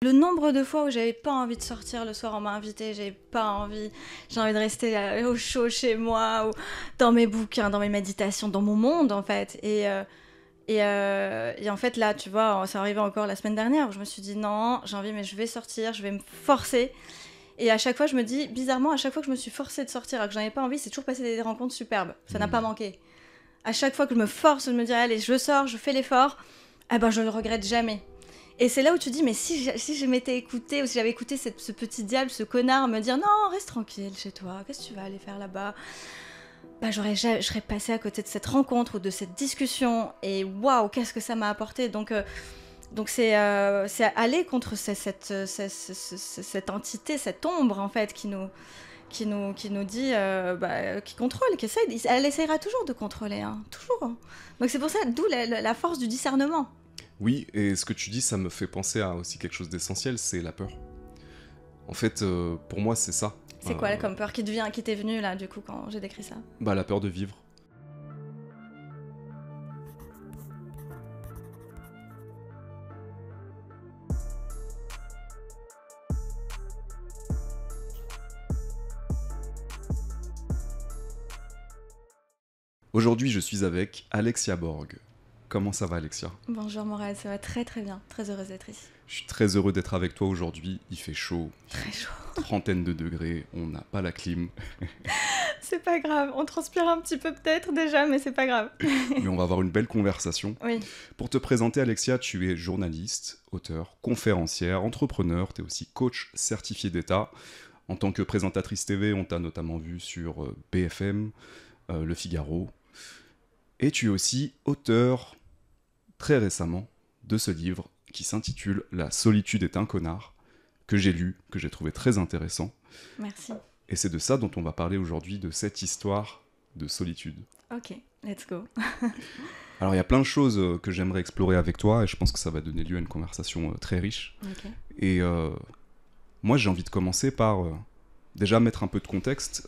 Le nombre de fois où j'avais pas envie de sortir le soir, on m'a invité, j'ai envie de rester au chaud chez moi, ou dans mes bouquins, dans mes méditations, dans mon monde en fait. Et en fait là, tu vois, ça arrivait encore la semaine dernière où je me suis dit non, j'ai envie mais je vais sortir, je vais me forcer. Et à chaque fois je me dis, bizarrement, à chaque fois que je me suis forcée de sortir alors que j'en avais pas envie, c'est toujours passé des rencontres superbes. Ça n'a pas manqué. À chaque fois que je me force, je me dis allez, je sors, je fais l'effort, eh ben je le regrette jamais. Et c'est là où tu dis, mais si je m'étais écoutée, ou si j'avais écouté ce petit diable, ce connard, me dire non, reste tranquille chez toi, qu'est-ce que tu vas aller faire là-bas, bah je serais passée à côté de cette rencontre ou de cette discussion, et waouh, qu'est-ce que ça m'a apporté. Donc c'est aller contre cette entité, cette ombre en fait qui nous dit, qui contrôle, elle essaiera toujours de contrôler, hein, toujours. Hein. Donc c'est pour ça, d'où la force du discernement. Oui, et ce que tu dis, ça me fait penser à aussi quelque chose d'essentiel, c'est la peur. En fait, pour moi, c'est ça. C'est quoi comme peur qui t'est venue là, du coup, quand j'ai décrit ça ? Bah, la peur de vivre. Aujourd'hui, je suis avec Alexia Borg. Comment ça va, Alexia ? Bonjour Morel, ça va très très bien, très heureuse d'être ici. Je suis très heureux d'être avec toi aujourd'hui, il fait chaud. Très chaud. Trentaine de degrés, on n'a pas la clim. C'est pas grave, on transpire un petit peu peut-être déjà, mais c'est pas grave. Mais on va avoir une belle conversation. Oui. Pour te présenter, Alexia, tu es journaliste, auteur, conférencière, entrepreneur, tu es aussi coach certifié d'État. En tant que présentatrice TV, on t'a notamment vu sur BFM, Le Figaro. Et tu es aussi auteur, très récemment, de ce livre qui s'intitule « La solitude est un connard », que j'ai lu, que j'ai trouvé très intéressant. Merci. Et c'est de ça dont on va parler aujourd'hui, de cette histoire de solitude. Ok, let's go. Alors il y a plein de choses que j'aimerais explorer avec toi, et je pense que ça va donner lieu à une conversation très riche. Okay. Et moi j'ai envie de commencer par déjà mettre un peu de contexte.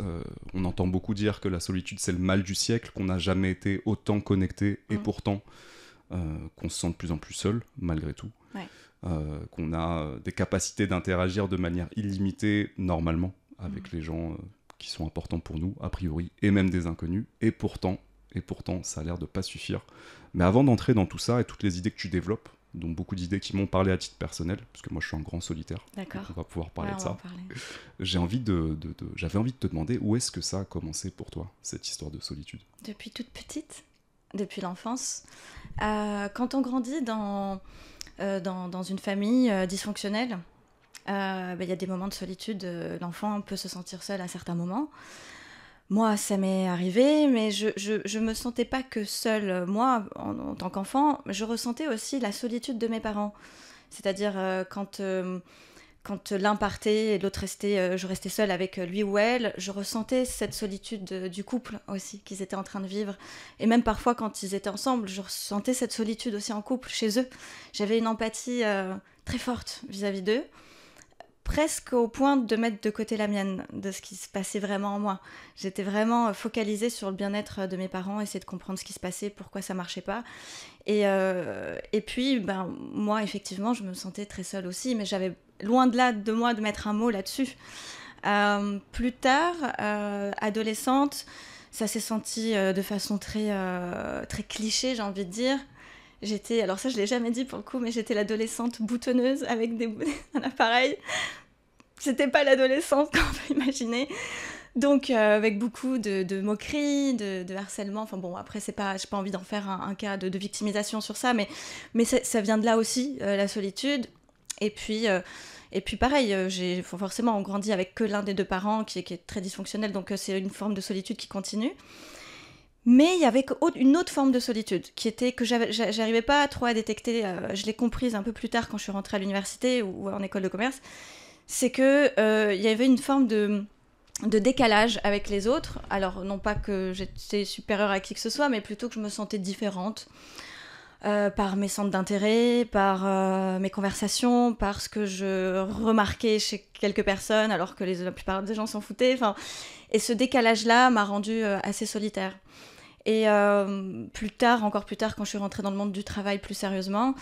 On entend beaucoup dire que la solitude c'est le mal du siècle, qu'on n'a jamais été autant connecté, et pourtant qu'on se sent de plus en plus seul, malgré tout. Ouais. Qu'on a des capacités d'interagir de manière illimitée, normalement, avec les gens qui sont importants pour nous, a priori, et même des inconnus, et pourtant, ça a l'air de pas suffire. Mais avant d'entrer dans tout ça, et toutes les idées que tu développes, dont beaucoup d'idées qui m'ont parlé à titre personnel, parce que moi je suis un grand solitaire, d'accord. On va pouvoir parler de on ça. va en parler. J'avais envie de te demander où est-ce que ça a commencé pour toi, cette histoire de solitude ? Depuis toute petite, depuis l'enfance. Quand on grandit dans une famille dysfonctionnelle, y a des moments de solitude, l'enfant peut se sentir seul à certains moments. Moi, ça m'est arrivé, mais je me sentais pas que seule. Moi, en tant qu'enfant, je ressentais aussi la solitude de mes parents. C'est-à-dire quand l'un partait et l'autre restait, je restais seule avec lui ou elle, je ressentais cette solitude du couple aussi, qu'ils étaient en train de vivre. Et même parfois, quand ils étaient ensemble, je ressentais cette solitude aussi en couple, chez eux. J'avais une empathie très forte vis-à-vis d'eux, presque au point de mettre de côté la mienne, de ce qui se passait vraiment en moi. J'étais vraiment focalisée sur le bien-être de mes parents, essayer de comprendre ce qui se passait, pourquoi ça marchait pas. Et puis, moi, effectivement, je me sentais très seule aussi, mais j'avais loin de là de moi de mettre un mot là-dessus. Plus tard, adolescente, ça s'est senti de façon très cliché, j'ai envie de dire. Alors ça je l'ai jamais dit pour le coup, mais j'étais l'adolescente boutonneuse avec un appareil. C'était pas l'adolescence qu'on peut imaginer. Donc avec beaucoup de moqueries, de harcèlement. Enfin bon, après j'ai pas envie d'en faire un cas de victimisation sur ça, mais ça vient de là aussi, la solitude. Et puis pareil, forcément on grandit avec que l'un des deux parents qui est très dysfonctionnel, donc c'est une forme de solitude qui continue. Mais il y avait une autre forme de solitude qui était que j'arrivais pas trop à détecter. Je l'ai comprise un peu plus tard quand je suis rentrée à l'université ou en école de commerce. C'est que il y avait une forme de décalage avec les autres. Alors non pas que j'étais supérieure à qui que ce soit, mais plutôt que je me sentais différente par mes centres d'intérêt, par mes conversations, par ce que je remarquais chez quelques personnes, alors que la plupart des gens s'en foutaient. Et ce décalage-là m'a rendue assez solitaire. Et encore plus tard, quand je suis rentrée dans le monde du travail plus sérieusement,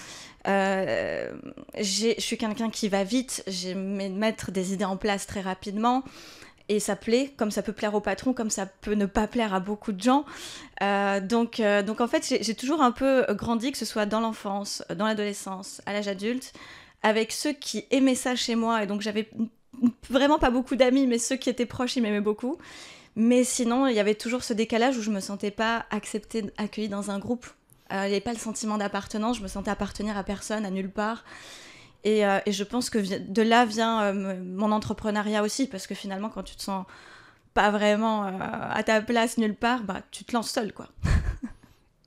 je suis quelqu'un qui va vite, j'aime mettre des idées en place très rapidement. Et ça plaît, comme ça peut plaire au patron, comme ça peut ne pas plaire à beaucoup de gens. Donc en fait, j'ai toujours un peu grandi, que ce soit dans l'enfance, dans l'adolescence, à l'âge adulte, avec ceux qui aimaient ça chez moi. Et donc j'avais vraiment pas beaucoup d'amis, mais ceux qui étaient proches, ils m'aimaient beaucoup. Mais sinon, il y avait toujours ce décalage où je me sentais pas acceptée, accueillie dans un groupe. Il n'y avait pas le sentiment d'appartenance, je me sentais appartenir à personne, à nulle part. Et je pense que de là vient mon entrepreneuriat aussi, parce que finalement, quand tu te sens pas vraiment à ta place nulle part, bah, tu te lances seul, quoi.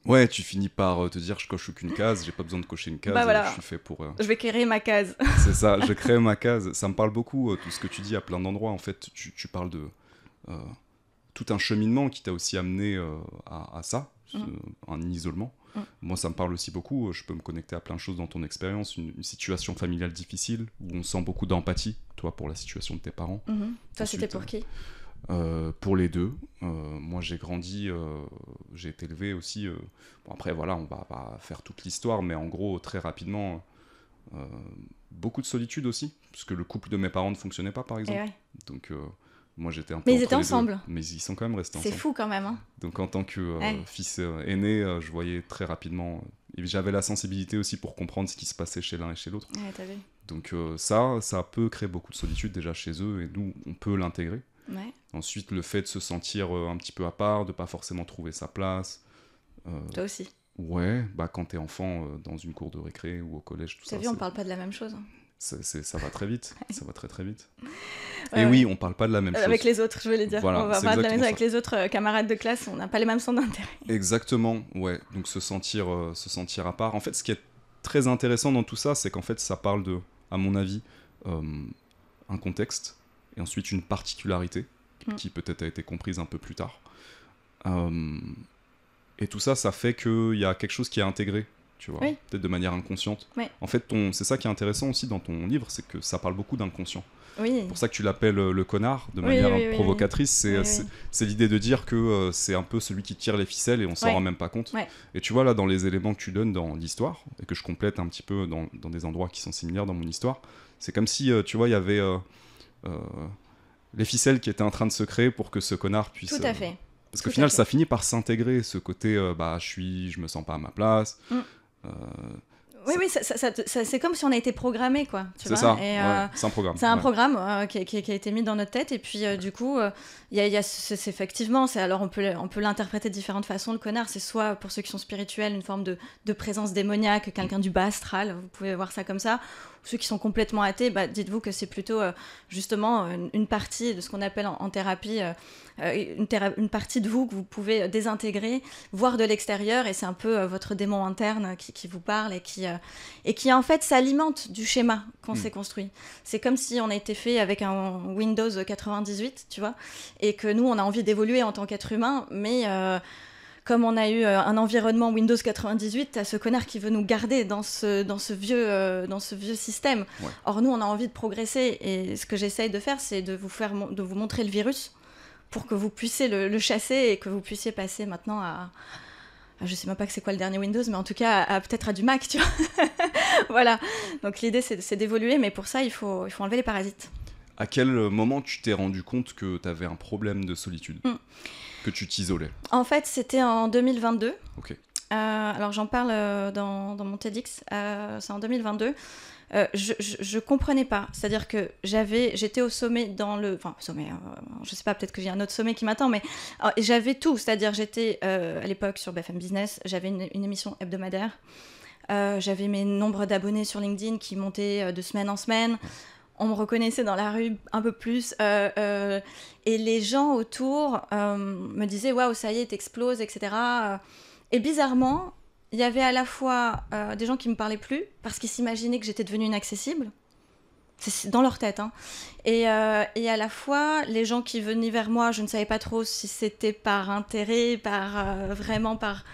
Ouais, tu finis par te dire je coche aucune case, j'ai pas besoin de cocher une case, bah voilà. Je suis fait pour... Je vais créer ma case. C'est ça, je crée ma case. Ça me parle beaucoup, tout ce que tu dis à plein d'endroits. En fait, tu parles de tout un cheminement qui t'a aussi amené à ça, un isolement. Moi, ça me parle aussi beaucoup. Je peux me connecter à plein de choses dans ton expérience. Une situation familiale difficile où on sent beaucoup d'empathie, toi, pour la situation de tes parents. Toi, c'était pour qui ? Pour les deux. Moi, j'ai grandi, j'ai été élevé aussi. Bon, après, voilà, on va pas faire toute l'histoire, mais en gros, très rapidement, beaucoup de solitude aussi, parce que le couple de mes parents ne fonctionnait pas, par exemple. Ouais. Donc, moi, j'étais un peu. Mais ils étaient ensemble. Mais ils sont quand même restés ensemble. C'est fou quand même. Hein. Donc, en tant que fils aîné, je voyais très rapidement. Et j'avais la sensibilité aussi pour comprendre ce qui se passait chez l'un et chez l'autre. Ouais, t'as vu. Donc, ça peut créer beaucoup de solitude déjà chez eux, et nous, on peut l'intégrer. Ouais. Ensuite, le fait de se sentir un petit peu à part, de pas forcément trouver sa place. Toi aussi. Ouais, bah quand t'es enfant dans une cour de récré ou au collège, tout ça. T'as vu, on parle pas de la même chose. Ça va très vite, ça va très très vite. Ouais, et oui, on parle pas de la même chose. Avec les autres, je voulais dire. Voilà, on va pas de la même chose avec les autres camarades de classe, on n'a pas les mêmes centres d'intérêt. Exactement, ouais. Donc se sentir à part. En fait, ce qui est très intéressant dans tout ça, c'est qu'en fait, ça parle de, à mon avis, un contexte et ensuite une particularité qui peut-être a été comprise un peu plus tard. Et tout ça, ça fait qu'il y a quelque chose qui est intégré, tu vois, peut-être de manière inconsciente. Oui. En fait, c'est ça qui est intéressant aussi dans ton livre, c'est que ça parle beaucoup d'inconscient. Oui. C'est pour ça que tu l'appelles le connard, de manière provocatrice. C'est l'idée de dire que c'est un peu celui qui tire les ficelles et on s'en rend même pas compte. Ouais. Et tu vois, là, dans les éléments que tu donnes dans l'histoire, et que je complète un petit peu dans des endroits qui sont similaires dans mon histoire, c'est comme si, tu vois, il y avait les ficelles qui étaient en train de se créer pour que ce connard puisse... Tout à fait. Parce qu'au final, ça finit par s'intégrer, ce côté, je me sens pas à ma place. Oui, c'est comme si on a été programmé, quoi. C'est ça, c'est un programme. C'est un programme qui a été mis dans notre tête, et puis du coup, effectivement, alors on peut l'interpréter de différentes façons, le connard. C'est soit, pour ceux qui sont spirituels, une forme de présence démoniaque, quelqu'un du bas astral, vous pouvez voir ça comme ça. Ou ceux qui sont complètement athées, dites-vous que c'est plutôt justement une partie de ce qu'on appelle en thérapie, une partie de vous que vous pouvez désintégrer, voir de l'extérieur, et c'est un peu votre démon interne qui vous parle et qui en fait s'alimente du schéma qu'on s'est construit. C'est comme si on a été fait avec un Windows 98, tu vois, et que nous on a envie d'évoluer en tant qu'être humain, mais comme on a eu un environnement Windows 98, t'as ce connard qui veut nous garder dans ce vieux système. Ouais. Or nous on a envie de progresser, et ce que j'essaye de faire, c'est de vous montrer le virus pour que vous puissiez le chasser et que vous puissiez passer maintenant à je sais même pas que c'est quoi le dernier Windows, mais en tout cas peut-être à du Mac, tu vois. Voilà, donc l'idée c'est d'évoluer, mais pour ça il faut enlever les parasites. À quel moment tu t'es rendu compte que tu avais un problème de solitude, que tu t'isolais? En fait, c'était en 2022. Ok. Alors j'en parle dans mon TEDx, c'est en 2022. Je comprenais pas, c'est-à-dire que j'étais au sommet sommet, je sais pas, peut-être que j'ai un autre sommet qui m'attend, mais j'avais tout, c'est-à-dire j'étais à l'époque sur BFM Business, j'avais une émission hebdomadaire, j'avais mes nombres d'abonnés sur LinkedIn qui montaient de semaine en semaine. On me reconnaissait dans la rue un peu plus, et les gens autour me disaient « Waouh, ça y est, t'exploses, etc. » Et bizarrement, il y avait à la fois des gens qui me parlaient plus, parce qu'ils s'imaginaient que j'étais devenue inaccessible. C'est dans leur tête. Hein. Et à la fois, les gens qui venaient vers moi, je ne savais pas trop si c'était par intérêt, vraiment par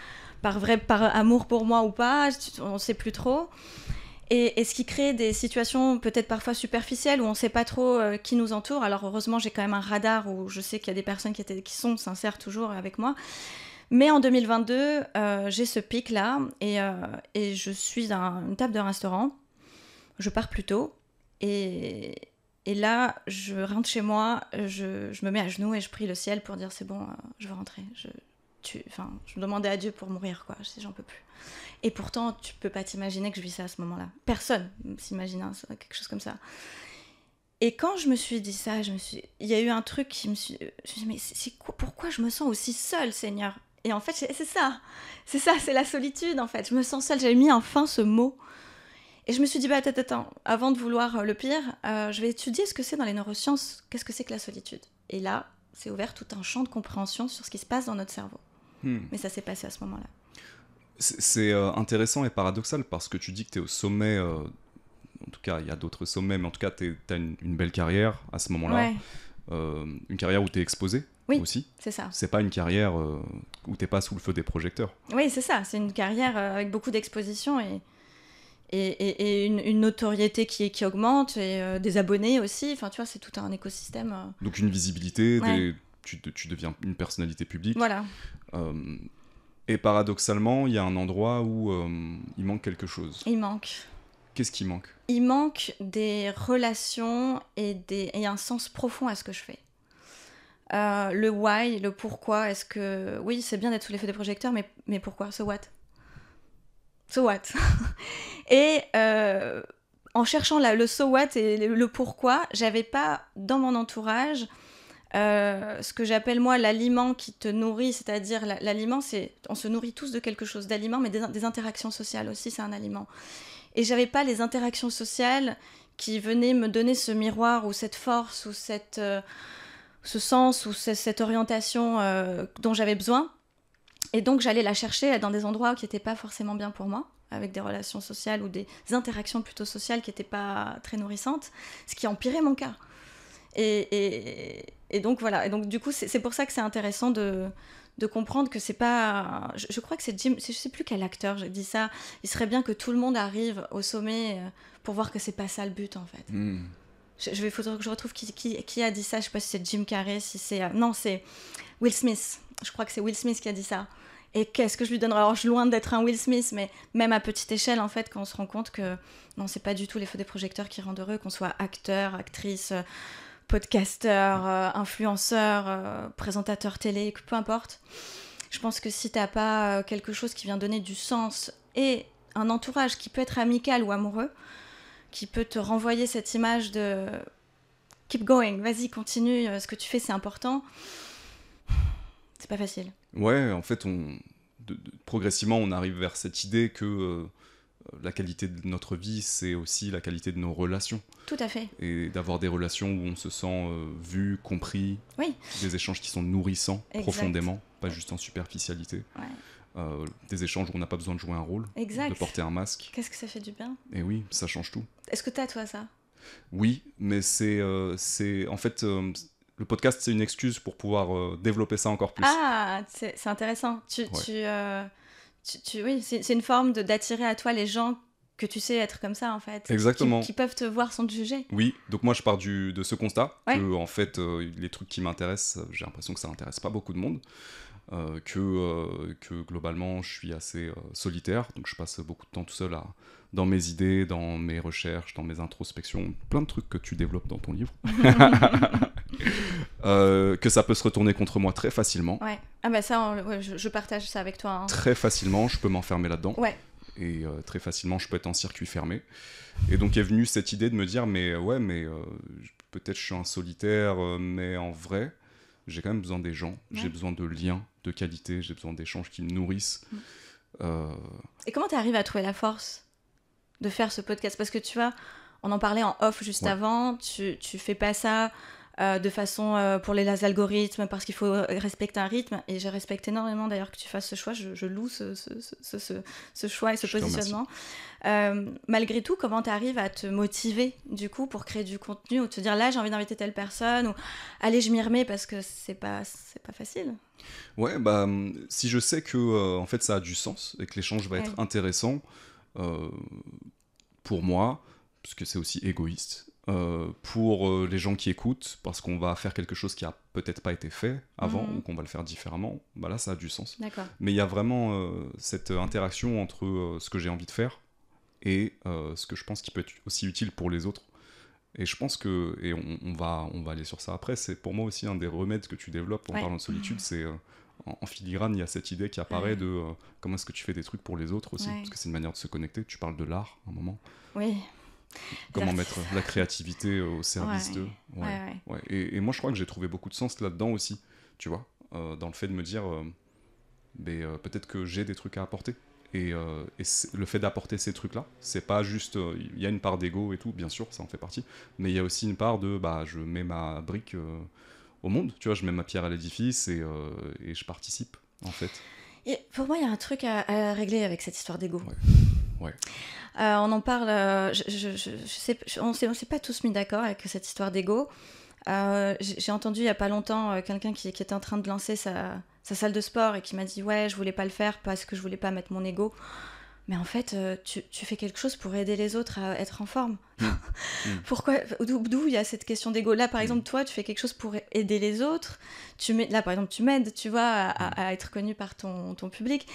amour pour moi ou pas, on ne sait plus trop. Et ce qui crée des situations peut-être parfois superficielles où on ne sait pas trop qui nous entoure. Alors heureusement, j'ai quand même un radar où je sais qu'il y a des personnes qui sont sincères toujours avec moi. Mais en 2022, j'ai ce pic-là et je suis à une table de restaurant. Je pars plus tôt et là, je rentre chez moi, je me mets à genoux et je prie le ciel pour dire c'est bon, je veux rentrer. Je me demandais à Dieu pour mourir, quoi. Je dis j'en peux plus. Et pourtant, tu peux pas t'imaginer que je vis ça à ce moment-là. Personne s'imagine quelque chose comme ça. Et quand je me suis dit ça, il y a eu un truc je me suis dit mais pourquoi je me sens aussi seule, Seigneur? Et en fait, c'est ça, c'est la solitude en fait. Je me sens seule, j'avais mis enfin ce mot. Et je me suis dit, bah attends, avant de vouloir le pire, je vais étudier ce que c'est dans les neurosciences, qu'est-ce que c'est que la solitude. Et là, c'est ouvert tout un champ de compréhension sur ce qui se passe dans notre cerveau. Mais ça s'est passé à ce moment-là. C'est intéressant et paradoxal parce que tu dis que tu es au sommet, en tout cas il y a d'autres sommets, mais en tout cas tu as une belle carrière à ce moment-là. Ouais. Une carrière où tu es exposé aussi. C'est ça. C'est pas une carrière où tu pas sous le feu des projecteurs. Oui, c'est ça. C'est une carrière avec beaucoup d'exposition et une notoriété qui augmente et des abonnés aussi. Enfin, tu vois, c'est tout un écosystème. Donc une visibilité, tu deviens une personnalité publique. Voilà. Et paradoxalement, il y a un endroit où il manque quelque chose. Il manque. Qu'est-ce qui manque ? Il manque des relations et un sens profond à ce que je fais. Le why, le pourquoi, est-ce que... Oui, c'est bien d'être sous l'effet des projecteurs, mais pourquoi ? So what ? So what ? Et en cherchant le so what et le pourquoi, j'avais pas dans mon entourage ce que j'appelle moi l'aliment qui te nourrit, c'est-à-dire l'aliment, on se nourrit tous de quelque chose d'aliments, mais des interactions sociales aussi, c'est un aliment. Et j'avais pas les interactions sociales qui venaient me donner ce miroir ou cette force ou ce sens ou cette orientation dont j'avais besoin. Et donc j'allais la chercher dans des endroits qui n'étaient pas forcément bien pour moi, avec des relations sociales ou des interactions plutôt sociales qui n'étaient pas très nourrissantes, ce qui empirait mon cas. Et donc voilà, et donc du coup c'est pour ça que c'est intéressant de comprendre que c'est pas... Je crois que c'est Jim, je sais plus quel acteur j'ai dit ça, il serait bien que tout le monde arrive au sommet pour voir que c'est pas ça le but en fait. Il faudrait que je retrouve qui a dit ça, je sais pas si c'est Jim Carrey, si c'est... non, c'est Will Smith, je crois que c'est Will Smith qui a dit ça. Et qu'est-ce que je lui donnerais ? Alors je suis loin d'être un Will Smith, mais même à petite échelle en fait, quand on se rend compte que non, c'est pas du tout les feux des projecteurs qui rendent heureux, qu'on soit acteur, actrice... podcasteur, influenceur, présentateur télé, peu importe. Je pense que si t'as pas quelque chose qui vient donner du sens et un entourage qui peut être amical ou amoureux, qui peut te renvoyer cette image de keep going, vas-y, continue, ce que tu fais c'est important, c'est pas facile. Ouais, en fait, progressivement on arrive vers cette idée que la qualité de notre vie, c'est aussi la qualité de nos relations. Tout à fait. Et d'avoir des relations où on se sent vu, compris, des échanges qui sont nourrissants profondément, pas juste en superficialité. Des échanges où on n'a pas besoin de jouer un rôle, de porter un masque. Qu'est-ce que ça fait du bien ? Et oui, ça change tout. Est-ce que t'as toi ça ? Oui, mais c'est en fait... le podcast, c'est une excuse pour pouvoir développer ça encore plus. Ah, c'est intéressant. Oui, c'est une forme d'attirer à toi les gens que tu sais être comme ça, en fait. Exactement. Qui peuvent te voir sans te juger. Oui, donc moi, je pars de ce constat que, en fait, les trucs qui m'intéressent, j'ai l'impression que ça n'intéresse pas beaucoup de monde. Que globalement, je suis assez solitaire. Donc, je passe beaucoup de temps tout seul dans mes idées, dans mes recherches, dans mes introspections. Plein de trucs que tu développes dans ton livre. Que ça peut se retourner contre moi très facilement. Ouais. Ah bah ça, je partage ça avec toi. Hein. Très facilement, je peux m'enfermer là-dedans. Ouais. Et très facilement, je peux être en circuit fermé. Et donc est venue cette idée de me dire, mais peut-être je suis un solitaire, mais en vrai, j'ai quand même besoin des gens. Ouais. J'ai besoin de liens de qualité, j'ai besoin d'échanges qui me nourrissent. Et comment tu arrives à trouver la force de faire ce podcast ? Parce que tu vois, on en parlait en off juste avant, tu fais pas ça de façon pour les algorithmes, parce qu'il faut respecter un rythme, et je respecte énormément d'ailleurs que tu fasses ce choix, je loue ce choix et ce positionnement. Malgré tout, comment tu arrives à te motiver du coup pour créer du contenu, ou te dire là j'ai envie d'inviter telle personne, ou allez je m'y remets, parce que c'est pas facile. Ouais, bah si je sais que en fait ça a du sens et que l'échange va être intéressant pour moi, parce que c'est aussi égoïste. pour les gens qui écoutent, parce qu'on va faire quelque chose qui a peut-être pas été fait avant, ou qu'on va le faire différemment, bah là ça a du sens. D'accord. Mais il y a vraiment cette interaction entre ce que j'ai envie de faire et ce que je pense qui peut être aussi utile pour les autres. Et je pense que, et on va aller sur ça après, c'est pour moi aussi un des remèdes que tu développes en parlant de solitude, c'est en filigrane, il y a cette idée qui apparaît de comment est-ce que tu fais des trucs pour les autres aussi, parce que c'est une manière de se connecter. Tu parles de l'art à un moment. Oui. Comment mettre la créativité au service d'eux. Ouais. Et moi, je crois que j'ai trouvé beaucoup de sens là-dedans aussi, tu vois, dans le fait de me dire, peut-être que j'ai des trucs à apporter. Et le fait d'apporter ces trucs-là, c'est pas juste... Il y a une part d'ego et tout, bien sûr, ça en fait partie, mais il y a aussi une part de, je mets ma brique au monde, tu vois, je mets ma pierre à l'édifice et je participe, en fait. Et pour moi, il y a un truc à régler avec cette histoire d'ego. Ouais. On en parle, on s'est pas tous mis d'accord avec cette histoire d'ego. J'ai entendu il y a pas longtemps quelqu'un qui était en train de lancer sa salle de sport et qui m'a dit ouais, je voulais pas le faire parce que je voulais pas mettre mon ego. Mais en fait, tu fais quelque chose pour aider les autres à être en forme. Pourquoi, d'où il y a cette question d'ego? Là, par exemple, toi, tu fais quelque chose pour aider les autres. Là, par exemple, tu m'aides, tu vois, à être connu par ton public.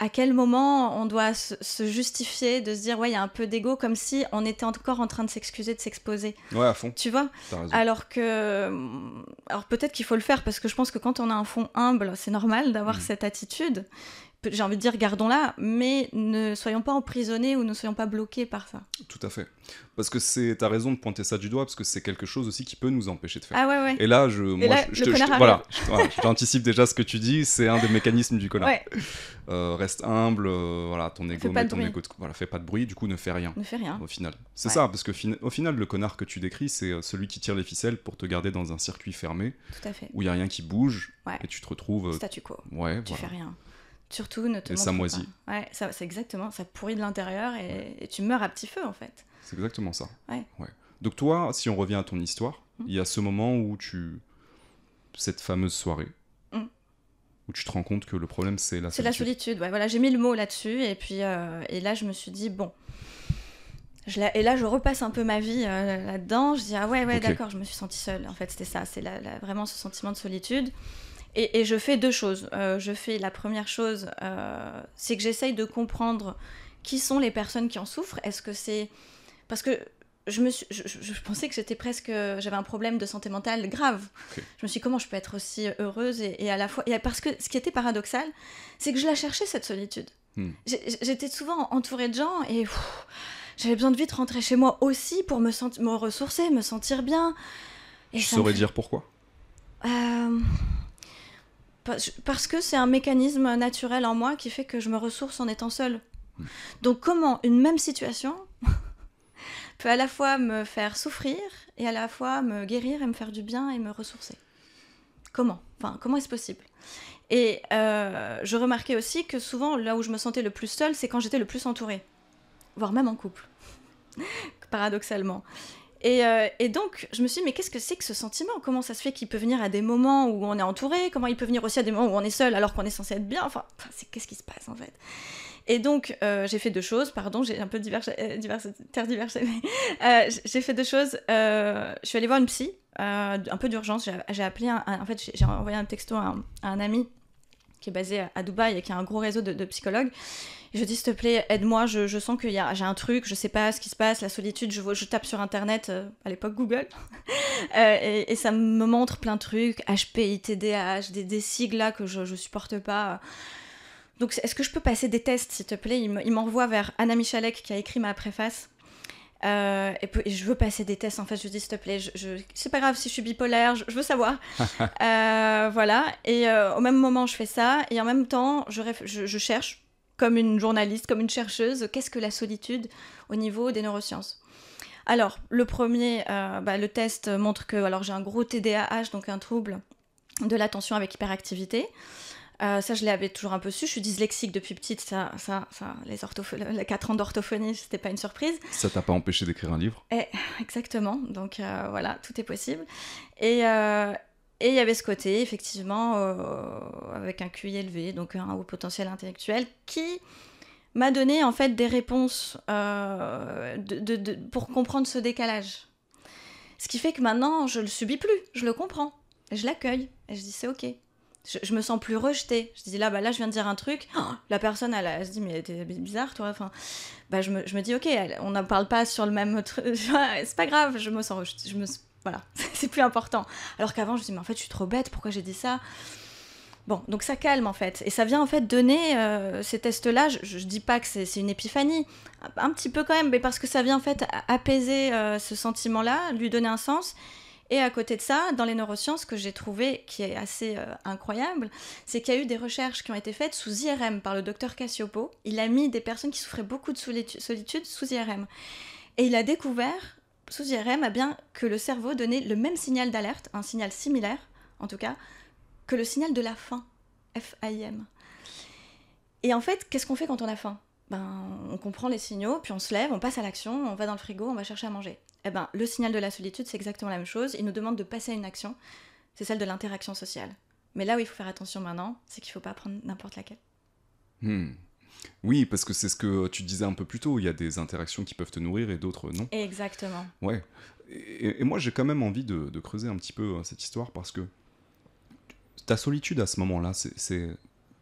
À quel moment on doit se justifier, de se dire ouais, il y a un peu d'ego, comme si on était encore en train de s'excuser, de s'exposer. Ouais, à fond. Tu vois? T'as raison. Alors peut-être qu'il faut le faire, parce que je pense que quand on a un fond humble, c'est normal d'avoir cette attitude. J'ai envie de dire, gardons-la, mais ne soyons pas emprisonnés ou ne soyons pas bloqués par ça. Tout à fait. Parce que t'as raison de pointer ça du doigt, parce que c'est quelque chose aussi qui peut nous empêcher de faire. Ah ouais. Et là, je t'anticipe déjà ce que tu dis, c'est un des mécanismes du connard. Ouais. Reste humble, ton ego, fais pas de bruit, du coup ne fais rien. Ne fais rien. Au final. C'est ça, parce que au final, le connard que tu décris, c'est celui qui tire les ficelles pour te garder dans un circuit fermé. Tout à fait. Où il n'y a rien qui bouge, et tu te retrouves... Statu quo. Ouais, tu fais rien. Surtout, ne te montre ça moisit. pas. Ouais, c'est exactement, ça pourrit de l'intérieur et tu meurs à petit feu, en fait. C'est exactement ça. Ouais. Donc toi, si on revient à ton histoire, il y a ce moment où cette fameuse soirée, où tu te rends compte que le problème, c'est la solitude. C'est la solitude, ouais. Voilà, j'ai mis le mot là-dessus, et puis et là, je me suis dit, bon... Et là, je repasse un peu ma vie là-dedans. Je dis, ah ouais, d'accord, je me suis sentie seule. En fait, c'était ça, c'est vraiment ce sentiment de solitude. Et je fais deux choses. La première chose, c'est que j'essaye de comprendre qui sont les personnes qui en souffrent. Est-ce que c'est... Parce que je pensais que j'avais un problème de santé mentale grave. Okay. Je me suis dit, comment je peux être aussi heureuse et à la fois... parce que ce qui était paradoxal, c'est que je la cherchais, cette solitude. J'étais souvent entourée de gens et j'avais besoin de vite rentrer chez moi aussi pour me ressourcer, me sentir bien. Et tu saurais dire pourquoi parce que c'est un mécanisme naturel en moi qui fait que je me ressource en étant seule. Donc comment une même situation peut à la fois me faire souffrir et à la fois me guérir et me faire du bien et me ressourcer? Comment est-ce possible? Et je remarquais aussi que souvent, là où je me sentais le plus seule, c'est quand j'étais le plus entourée, voire même en couple, paradoxalement. Et donc, je me suis dit, mais qu'est-ce que c'est que ce sentiment? Comment ça se fait qu'il peut venir à des moments où on est entouré? Comment il peut venir aussi à des moments où on est seul alors qu'on est censé être bien? Qu'est-ce qui se passe, en fait? Et donc, j'ai fait deux choses, j'ai un peu tergiversé. J'ai fait deux choses. Je suis allée voir une psy, un peu d'urgence. J'ai appelé j'ai envoyé un texto à un ami qui est basé à Dubaï et qui a un gros réseau de psychologues. Et je dis, s'il te plaît, aide-moi, je sens que j'ai un truc, je sais pas ce qui se passe, la solitude, je tape sur Internet, à l'époque Google, et ça me montre plein de trucs, HPI, TDAH, des sigles là que je supporte pas. Donc, est-ce que je peux passer des tests, s'il te plaît? Il m'envoie vers Anna Michalek, qui a écrit ma préface. Et je veux passer des tests, en fait. Je lui dis, s'il te plaît, c'est pas grave si je suis bipolaire, je veux savoir. Voilà. Et au même moment, je fais ça. Et en même temps, je cherche, comme une journaliste, comme une chercheuse, qu'est-ce que la solitude au niveau des neurosciences? Alors, le premier, le test montre que j'ai un gros TDAH, donc un trouble de l'attention avec hyperactivité. Ça, je l'avais toujours un peu su. Je suis dyslexique depuis petite. Ça les 4 ans d'orthophonie, c'était pas une surprise. Ça t'a pas empêché d'écrire un livre? Exactement. Donc voilà, tout est possible. Et il y avait ce côté, effectivement, avec un QI élevé, donc un haut potentiel intellectuel, qui m'a donné en fait des réponses pour comprendre ce décalage. Ce qui fait que maintenant, je le subis plus, je le comprends, et je l'accueille, et je dis c'est ok. Je me sens plus rejetée. Je dis là je viens de dire un truc, la personne elle se dit mais t'es bizarre toi. Enfin, je me dis ok, on n'en parle pas sur le même truc, c'est pas grave, je me sens rejetée, voilà, c'est plus important. Alors qu'avant je me dis mais en fait je suis trop bête, pourquoi j'ai dit ça? Bon, donc ça calme en fait, et ça vient en fait donner ces tests-là. Je dis pas que c'est une épiphanie, un petit peu quand même, mais parce que ça vient en fait apaiser ce sentiment-là, lui donner un sens. Et à côté de ça, dans les neurosciences, ce que j'ai trouvé qui est assez incroyable, c'est qu'il y a eu des recherches qui ont été faites sous IRM par le docteur Cassioppo. Il a mis des personnes qui souffraient beaucoup de solitude sous IRM. Et il a découvert, sous IRM, que le cerveau donnait le même signal d'alerte, un signal similaire, en tout cas, que le signal de la faim, F-A-I-M. Et en fait, qu'est-ce qu'on fait quand on a faim ? On comprend les signaux, puis on se lève, on passe à l'action, on va dans le frigo, on va chercher à manger. Le signal de la solitude, c'est exactement la même chose. Il nous demande de passer à une action, c'est celle de l'interaction sociale. Mais là où il faut faire attention maintenant, c'est qu'il ne faut pas prendre n'importe laquelle. Oui, parce que c'est ce que tu disais un peu plus tôt, il y a des interactions qui peuvent te nourrir et d'autres non. Exactement. Ouais. Et moi, j'ai quand même envie de creuser un petit peu cette histoire, parce que ta solitude à ce moment-là, c'est...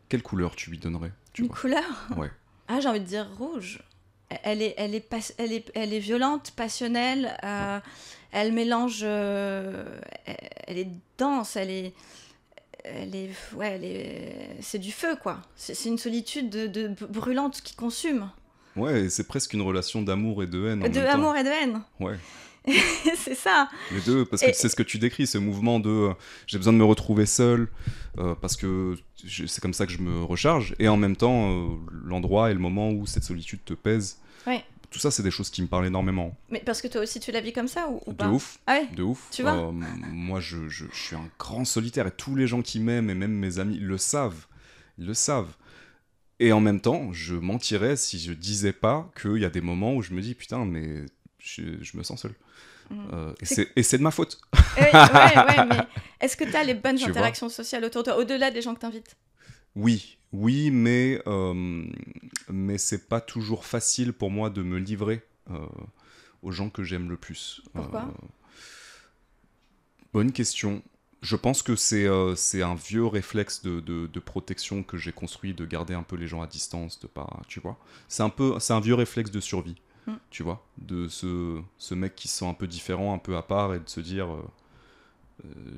Quelle couleur tu lui donnerais, Une couleur ? Ouais. Ah, j'ai envie de dire rouge. Elle est violente, passionnelle, elle mélange... elle est dense, c'est du feu, quoi. C'est une solitude de brûlante qui consume. Ouais, c'est presque une relation d'amour et de haine en même temps. D'amour et de haine. Ouais. C'est ça. Les deux, parce que c'est ce que tu décris, ce mouvement de j'ai besoin de me retrouver seul, parce que c'est comme ça que je me recharge, et en même temps, l'endroit et le moment où cette solitude te pèse. Ouais. Tout ça, c'est des choses qui me parlent énormément. Mais parce que toi aussi, tu la vis comme ça ou pas ? De ouf. Ah ouais ? De ouf. Tu vois ? moi, je suis un grand solitaire, et tous les gens qui m'aiment, et même mes amis, le savent. Ils le savent. Et en même temps, je mentirais si je disais pas qu'il y a des moments où je me dis, putain, mais je me sens seul. Et c'est de ma faute. ouais, mais est-ce que tu as les bonnes interactions sociales autour de toi, au-delà des gens que tu invites ? Oui, mais c'est pas toujours facile pour moi de me livrer aux gens que j'aime le plus. Pourquoi ? Bonne question. Je pense que c'est un vieux réflexe de protection que j'ai construit, de garder un peu les gens à distance, de pas, tu vois. C'est un vieux réflexe de survie, tu vois, de ce mec qui se sent un peu différent, un peu à part, et de se dire,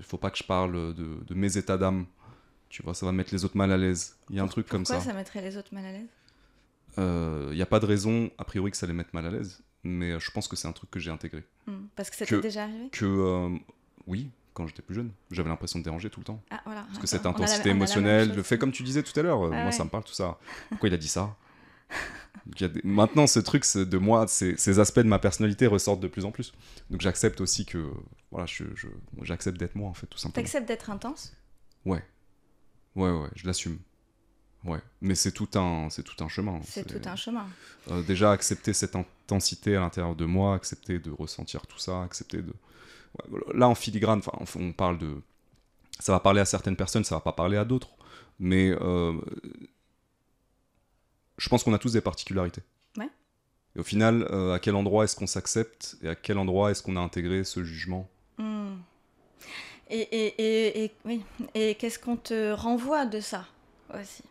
faut pas que je parle de mes états d'âme. Tu vois, ça va mettre les autres mal à l'aise. Il y a un truc comme ça. Pourquoi ça mettrait les autres mal à l'aise ? Il n'y a pas de raison, a priori, que ça les mette mal à l'aise. Mais je pense que c'est un truc que j'ai intégré. Parce que ça t'est déjà arrivé ? Oui, quand j'étais plus jeune. J'avais l'impression de déranger tout le temps. Ah, voilà. Parce que cette intensité émotionnelle, le fait comme tu disais tout à l'heure, moi ça me parle tout ça. Pourquoi il a dit ça ? Maintenant, ce truc de moi, ces aspects de ma personnalité ressortent de plus en plus. Donc j'accepte aussi que... Voilà, j'accepte d'être moi, en fait, tout simplement. T'acceptes d'être intense ? Ouais, je l'assume. Ouais, mais c'est tout un chemin. C'est tout un chemin. Déjà, accepter cette intensité à l'intérieur de moi, accepter de ressentir tout ça, accepter de... Ouais, là, en filigrane, on parle de... Ça va parler à certaines personnes, ça va pas parler à d'autres. Mais je pense qu'on a tous des particularités. Ouais. Et au final, à quel endroit est-ce qu'on s'accepte et à quel endroit est-ce qu'on a intégré ce jugement ? Oui. Et qu'est-ce qu'on te renvoie de ça aussi ?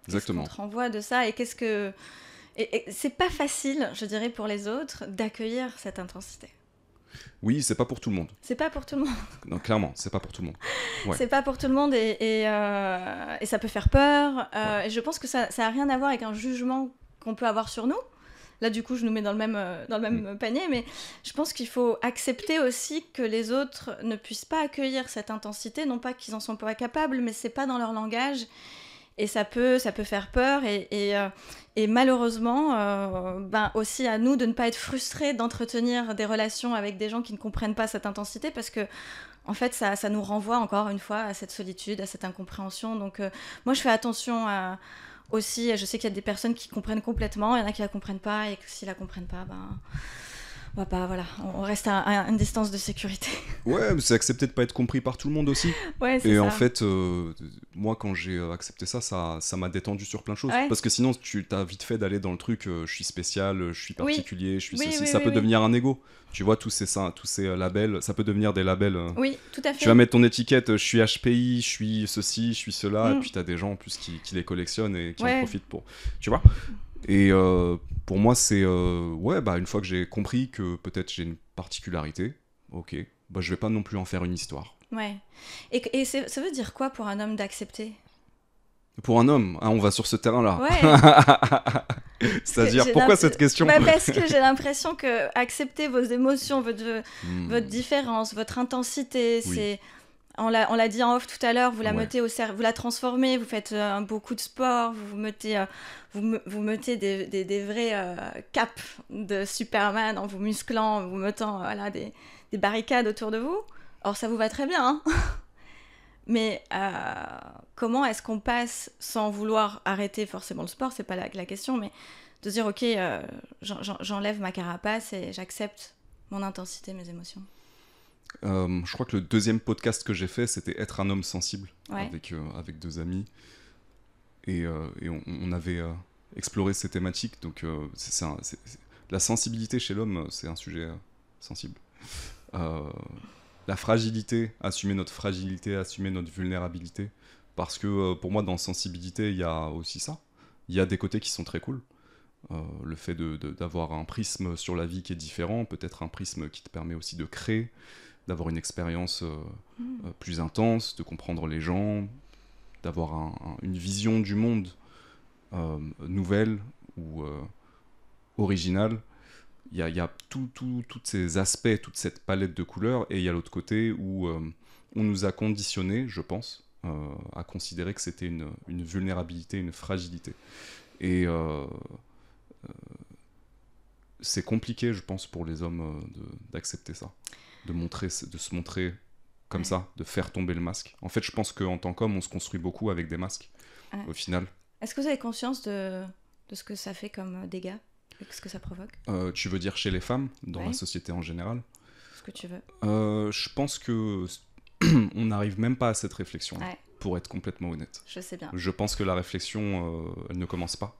Exactement. Qu'est-ce qu'on te renvoie de ça ? Et qu'est-ce que... Et c'est pas facile, je dirais, pour les autres, d'accueillir cette intensité. Oui, c'est pas pour tout le monde. C'est pas pour tout le monde. Non, clairement, c'est pas pour tout le monde. Ouais. C'est pas pour tout le monde et ça peut faire peur. Et je pense que ça a rien à voir avec un jugement qu'on peut avoir sur nous. Là, du coup, je nous mets dans le même panier, mais je pense qu'il faut accepter aussi que les autres ne puissent pas accueillir cette intensité, non pas qu'ils en sont pas capables, mais c'est pas dans leur langage. Et ça peut faire peur et malheureusement, aussi à nous de ne pas être frustrés d'entretenir des relations avec des gens qui ne comprennent pas cette intensité, parce que en fait, ça nous renvoie encore une fois à cette solitude, à cette incompréhension. Donc moi, je fais attention aussi, je sais qu'il y a des personnes qui comprennent complètement, il y en a qui la comprennent pas, et que s'ils la comprennent pas, On va pas, voilà, on reste à une distance de sécurité. Ouais, mais c'est accepter de pas être compris par tout le monde aussi. Ouais, c'est Et ça. en fait, moi, quand j'ai accepté ça m'a détendu sur plein de choses. Ouais. Parce que sinon, tu t'as vite fait d'aller dans le truc, je suis spécial, je suis particulier, je suis Oui, ceci. oui, Ça oui, peut oui. devenir un ego. Tu vois, tous ces labels, ça peut devenir des labels. Oui, tout à fait. Tu vas mettre ton étiquette, je suis HPI, je suis ceci, je suis cela, et Mm. puis t'as des gens en plus qui les collectionnent et qui en Ouais. profitent pour. Tu vois. Et pour moi, c'est ouais, bah une fois que j'ai compris que peut-être j'ai une particularité, ok, bah je vais pas non plus en faire une histoire. Ouais. Et ça veut dire quoi pour un homme d'accepter? Pour un homme, hein, on va sur ce terrain-là. Ouais. C'est-à-dire, pourquoi cette question? Bah, parce que j'ai l'impression que accepter vos émotions, votre Hmm, différence, votre intensité, oui. c'est... On l'a dit en off tout à l'heure, vous la Ouais. mettez vous la transformez, vous faites beaucoup de sport, vous mettez, vous mettez des vrais capes de Superman en vous musclant, en vous mettant voilà, des barricades autour de vous. Or, ça vous va très bien, hein. Mais comment est-ce qu'on passe sans vouloir arrêter forcément le sport, c'est pas la question, mais de se dire ok, j'enlève ma carapace et j'accepte mon intensité, mes émotions. Je crois que le deuxième podcast que j'ai fait, c'était Être un homme sensible, Ouais. avec deux amis. Et on avait exploré ces thématiques. Donc, la sensibilité chez l'homme, c'est un sujet sensible. La fragilité, assumer notre fragilité, assumer notre vulnérabilité. Parce que pour moi, dans sensibilité, il y a aussi ça. Il y a des côtés qui sont très cool. Le fait d'avoir un prisme sur la vie qui est différent, peut-être un prisme qui te permet aussi de créer, d'avoir une expérience plus intense, de comprendre les gens, d'avoir une vision du monde nouvelle ou originale. Il y a tous ces aspects, toute cette palette de couleurs, et il y a l'autre côté où on nous a conditionnés, je pense, à considérer que c'était une vulnérabilité, une fragilité. Et c'est compliqué, je pense, pour les hommes d'accepter ça, de se montrer comme ça, de faire tomber le masque. En fait, je pense qu'en tant qu'homme, on se construit beaucoup avec des masques, au final. Est-ce que vous avez conscience de ce que ça fait comme dégâts et ce que ça provoque? Tu veux dire chez les femmes, dans Ouais. la société en général? Ce que tu veux. Je pense que on n'arrive même pas à cette réflexion, Ouais. pour être complètement honnête. Je sais bien. Je pense que la réflexion, elle ne commence pas.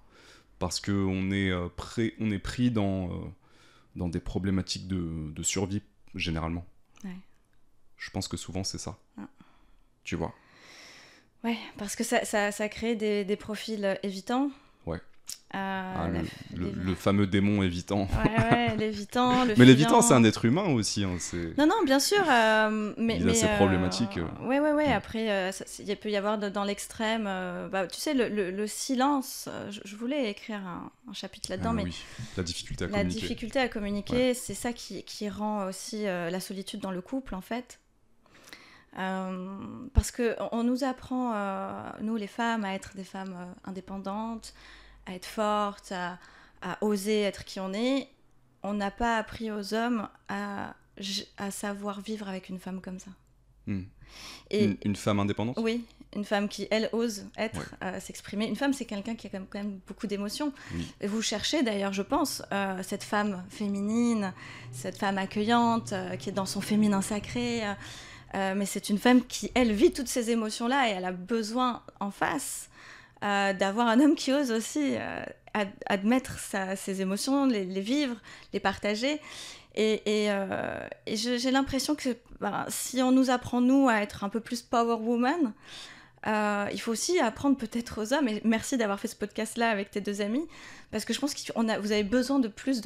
Parce qu'on est, on est pris dans des problématiques de survie, généralement. Ouais. Je pense que souvent, c'est ça. Ah. Tu vois? Ouais, parce que ça crée des profils évitants. Ouais. Les- Le fameux démon évitant. Ouais, l'évitant, le Mais l'évitant, fuyant. c'est un être humain aussi. Hein, Non, bien sûr. Mais, Il a ses problématiques. Ouais. Après, il peut y avoir dans l'extrême. Tu sais, le silence. Je voulais écrire un chapitre là-dedans, mais oui, la difficulté à la communiquer. difficulté à communiquer, c'est ça qui rend aussi la solitude dans le couple, en fait. Parce qu'on nous apprend, nous les femmes, à être des femmes indépendantes, à être fortes, à oser être qui on est. On n'a pas appris aux hommes à savoir vivre avec une femme comme ça. Et Une femme indépendante? Oui, une femme qui, elle, ose être, s'exprimer. Une femme, c'est quelqu'un qui a quand même beaucoup d'émotions. Oui. Et vous cherchez d'ailleurs, je pense, cette femme féminine, cette femme accueillante, qui est dans son féminin sacré. Mais c'est une femme qui, elle, vit toutes ces émotions-là et elle a besoin en face d'avoir un homme qui ose aussi admettre ses émotions, les vivre, les partager. Et j'ai l'impression que si on nous apprend, nous, à être un peu plus power woman, il faut aussi apprendre peut-être aux hommes. Et merci d'avoir fait ce podcast-là avec tes deux amis, parce que je pense que vous avez besoin de plus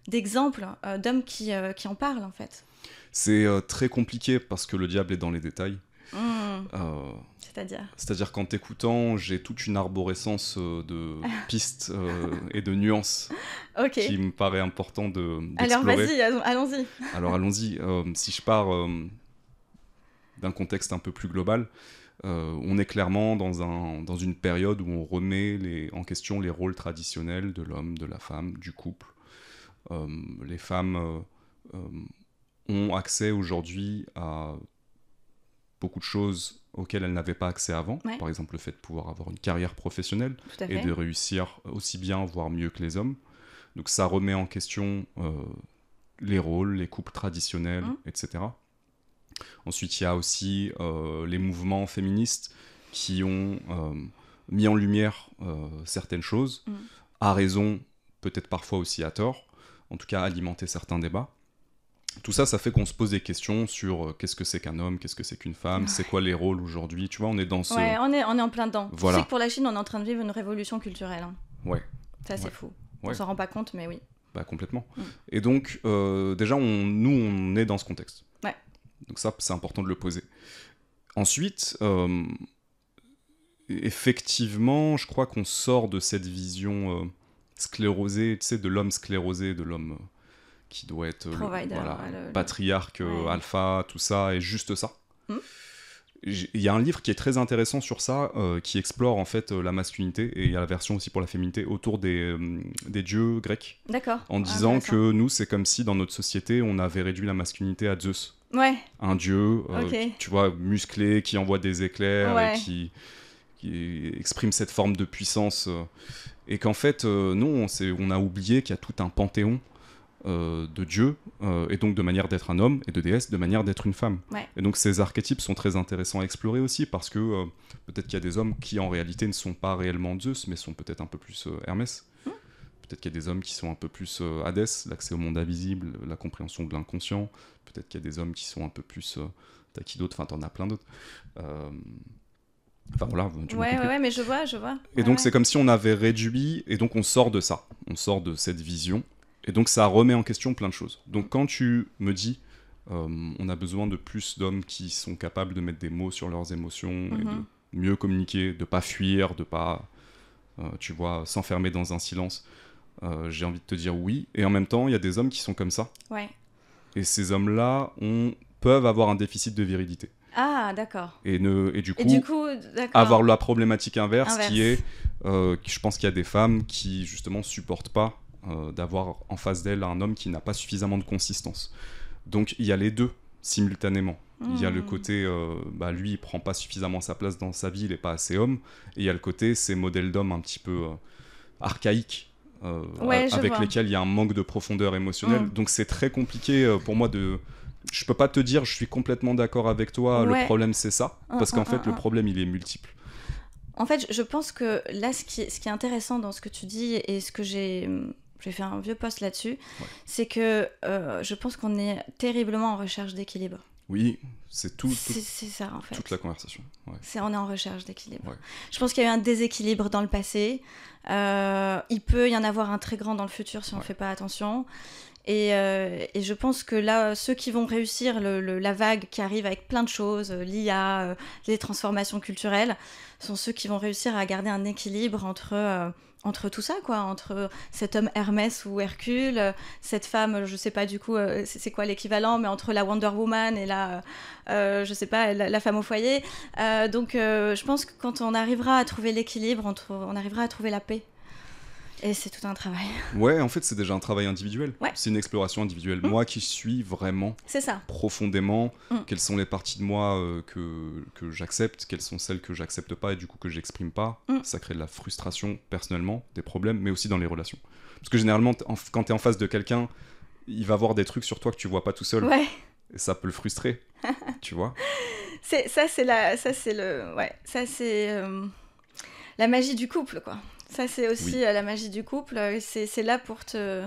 d'exemples d'hommes qui en parlent, en fait. C'est très compliqué parce que le diable est dans les détails. C'est-à-dire qu'en t'écoutant, j'ai toute une arborescence de pistes et de nuances qui me paraît important d'explorer. Alors vas-y, allons-y. Alors allons-y. Si je pars d'un contexte un peu plus global, on est clairement dans une période où on remet en question les rôles traditionnels de l'homme, de la femme, du couple. Les femmes ont accès aujourd'hui à beaucoup de choses auxquelles elles n'avaient pas accès avant. Ouais. Par exemple, le fait de pouvoir avoir une carrière professionnelle et de réussir aussi bien, voire mieux que les hommes. Donc ça remet en question les rôles, les couples traditionnels, etc. Ensuite, il y a aussi les mouvements féministes qui ont mis en lumière certaines choses, à raison, peut-être parfois aussi à tort, en tout cas alimenter certains débats. Tout ça, ça fait qu'on se pose des questions sur qu'est-ce que c'est qu'un homme, qu'est-ce que c'est qu'une femme, c'est quoi les rôles aujourd'hui, tu vois, on est dans ce... Ouais, on est en plein dedans. Voilà. Tu sais que pour la Chine, on est en train de vivre une révolution culturelle. Hein. Ouais. Ça, c'est fou. Ouais. On s'en rend pas compte, mais oui. Bah, complètement. Et donc, déjà, nous, on est dans ce contexte. Ouais. Donc ça, c'est important de le poser. Ensuite, effectivement, je crois qu'on sort de cette vision sclérosée, tu sais, de l'homme sclérosé, de l'homme qui doit être patriarque, alpha, tout ça, et juste ça. Il y a un livre qui est très intéressant sur ça, qui explore en fait la masculinité, et il y a la version aussi pour la féminité, autour des dieux grecs. D'accord. En disant que nous, c'est comme si dans notre société, on avait réduit la masculinité à Zeus. Ouais. Un dieu, tu vois, musclé, qui envoie des éclairs, et qui exprime cette forme de puissance. Et qu'en fait, non, on a oublié qu'il y a tout un panthéon de dieux, et donc de manière d'être un homme, et de déesse de manière d'être une femme. Ouais. Et donc ces archétypes sont très intéressants à explorer aussi, parce que peut-être qu'il y a des hommes qui en réalité ne sont pas réellement Zeus, mais sont peut-être un peu plus Hermès. Peut-être qu'il y a des hommes qui sont un peu plus Hadès, l'accès au monde invisible, la compréhension de l'inconscient. Peut-être qu'il y a des hommes qui sont un peu plus... t'as qui d'autres ? Enfin, t'en as plein d'autres. Enfin voilà, tu m'as compris. Ouais, mais je vois. Et donc c'est comme si on avait réduit, et donc on sort de ça. On sort de cette vision. Et donc ça remet en question plein de choses. Donc quand tu me dis, on a besoin de plus d'hommes qui sont capables de mettre des mots sur leurs émotions, et de mieux communiquer, de pas fuir, de pas, tu vois, s'enfermer dans un silence, j'ai envie de te dire oui. Et en même temps, il y a des hommes qui sont comme ça. Ouais. Et ces hommes-là peuvent avoir un déficit de virilité. Ah, d'accord. Et du coup avoir la problématique inverse. Qui est, je pense qu'il y a des femmes qui justement supportent pas d'avoir en face d'elle un homme qui n'a pas suffisamment de consistance. Donc il y a les deux simultanément. Il y a le côté, lui il prend pas suffisamment sa place dans sa vie, il est pas assez homme, et il y a le côté ces modèles d'hommes un petit peu archaïques, avec lesquels il y a un manque de profondeur émotionnelle. Donc c'est très compliqué pour moi je peux pas te dire je suis complètement d'accord avec toi, le problème c'est ça, parce qu'en fait le problème il est multiple. En fait je pense que là ce qui est intéressant dans ce que tu dis, et ce que j'ai fait un vieux post là-dessus, c'est que je pense qu'on est terriblement en recherche d'équilibre. Oui, c'est tout. C'est ça en fait. Toute la conversation. Ouais. On est en recherche d'équilibre. Ouais. Je pense qu'il y a eu un déséquilibre dans le passé. Il peut y en avoir un très grand dans le futur si on ne fait pas attention. Et je pense que là, ceux qui vont réussir la vague qui arrive avec plein de choses, l'IA, les transformations culturelles, sont ceux qui vont réussir à garder un équilibre entre tout ça, quoi, entre cet homme Hermès ou Hercule, cette femme, je sais pas du coup, c'est quoi l'équivalent, mais entre la Wonder Woman et je sais pas, la femme au foyer. Donc je pense que quand on arrivera à trouver l'équilibre, on arrivera à trouver la paix. Et c'est tout un travail. Ouais, en fait, c'est déjà un travail individuel. Ouais. C'est une exploration individuelle. Moi qui suis vraiment profondément, quelles sont les parties de moi que j'accepte, quelles sont celles que j'accepte pas et du coup que j'exprime pas. Ça crée de la frustration personnellement, des problèmes, mais aussi dans les relations. Parce que généralement, quand t'es en face de quelqu'un, il va voir des trucs sur toi que tu vois pas tout seul. Ouais. Et ça peut le frustrer, tu vois. C'est la magie du couple, quoi. Ça, c'est aussi la magie du couple. C'est là pour te...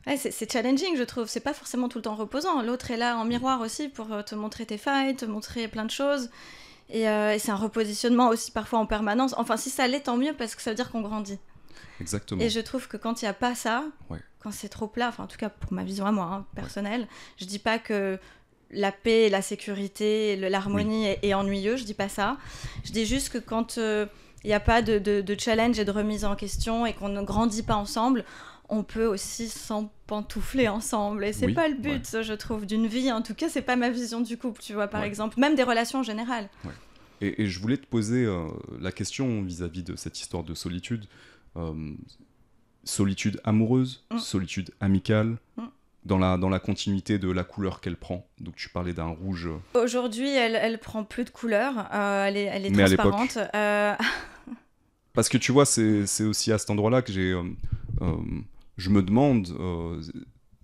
Ouais, c'est challenging, je trouve. C'est pas forcément tout le temps reposant. L'autre est là en miroir aussi pour te montrer tes failles, te montrer plein de choses. Et c'est un repositionnement aussi parfois en permanence. Enfin, si ça l'est, tant mieux, parce que ça veut dire qu'on grandit. Exactement. Et je trouve que quand il n'y a pas ça, quand c'est trop plat, enfin en tout cas pour ma vision à moi, personnelle, je dis pas que la paix, la sécurité, l'harmonie est ennuyeux, je dis pas ça. Je dis juste que quand... il n'y a pas de challenge et de remise en question et qu'on ne grandit pas ensemble, on peut aussi s'empantoufler ensemble. Et c'est pas le but, je trouve, d'une vie. En tout cas, c'est pas ma vision du couple, tu vois, par exemple. Même des relations en général. Ouais. Et je voulais te poser la question vis-à-vis de cette histoire de solitude. Solitude amoureuse, solitude amicale, dans la continuité de la couleur qu'elle prend. Donc tu parlais d'un rouge... Aujourd'hui, elle prend plus de couleur, elle est transparente. Parce que tu vois, c'est aussi à cet endroit-là que je me demande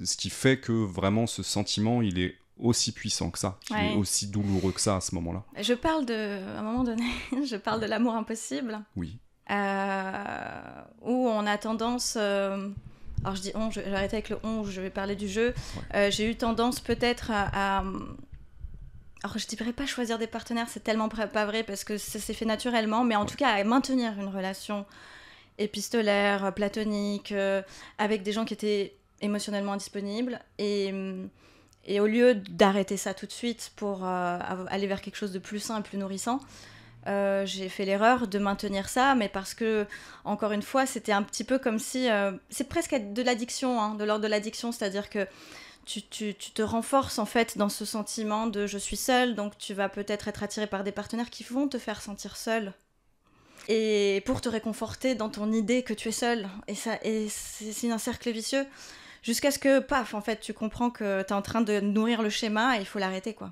ce qui fait que vraiment ce sentiment, il est aussi puissant que ça, qu'il est aussi douloureux que ça à ce moment-là. À un moment donné, je parle de l'amour impossible. Oui. Où on a tendance... alors je dis on, je vais arrêter avec le on, je vais parler du jeu. J'ai eu tendance peut-être à... Alors je dirais pas choisir des partenaires, c'est tellement pas vrai parce que ça s'est fait naturellement, mais en tout cas à maintenir une relation épistolaire, platonique, avec des gens qui étaient émotionnellement indisponibles. Et au lieu d'arrêter ça tout de suite pour aller vers quelque chose de plus sain et plus nourrissant, j'ai fait l'erreur de maintenir ça, mais parce que, encore une fois, c'était un petit peu comme si... c'est presque de l'addiction, hein, de l'ordre de l'addiction, c'est-à-dire que tu te renforces en fait dans ce sentiment de « je suis seule », donc tu vas peut-être être attiré par des partenaires qui vont te faire sentir seule. Et pour te réconforter dans ton idée que tu es seule. Et c'est un cercle vicieux. Jusqu'à ce que, paf, en fait, tu comprends que tu es en train de nourrir le schéma et il faut l'arrêter, quoi.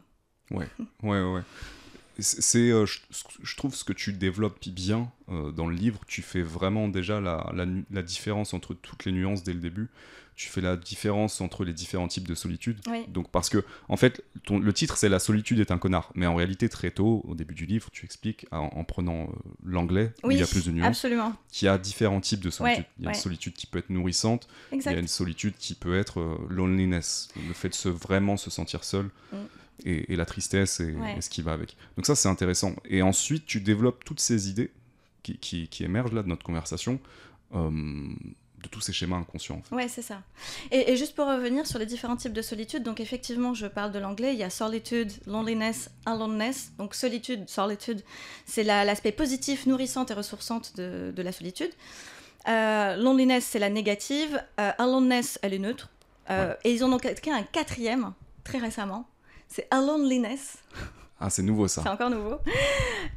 Ouais. Je trouve ce que tu développes bien dans le livre, tu fais vraiment déjà la différence entre toutes les nuances dès le début. Tu fais la différence entre les différents types de solitude. Oui. Donc, parce que, en fait, le titre, c'est « La solitude est un connard ». Mais en réalité, très tôt, au début du livre, tu expliques, en prenant l'anglais, où il y a plus de nuances, absolument. qu'il y a différents types de solitude. Ouais, il y a une solitude qui peut être nourrissante, exact. il y a une solitude qui peut être loneliness, le fait de vraiment se sentir seul. Et la tristesse et ce qui va avec. Donc ça, c'est intéressant. Et ensuite, tu développes toutes ces idées qui émergent là de notre conversation, de tous ces schémas inconscients. En fait. Ouais, c'est ça. Et juste pour revenir sur les différents types de solitude, donc effectivement, je parle de l'anglais, il y a solitude, loneliness, aloneness. Donc solitude, c'est l'aspect positif, nourrissante et ressourçante de la solitude. Loneliness, c'est la négative. Aloneness, elle est neutre. Et ils en ont créé un quatrième, très récemment. C'est aloneliness. Ah, c'est nouveau ça. C'est encore nouveau.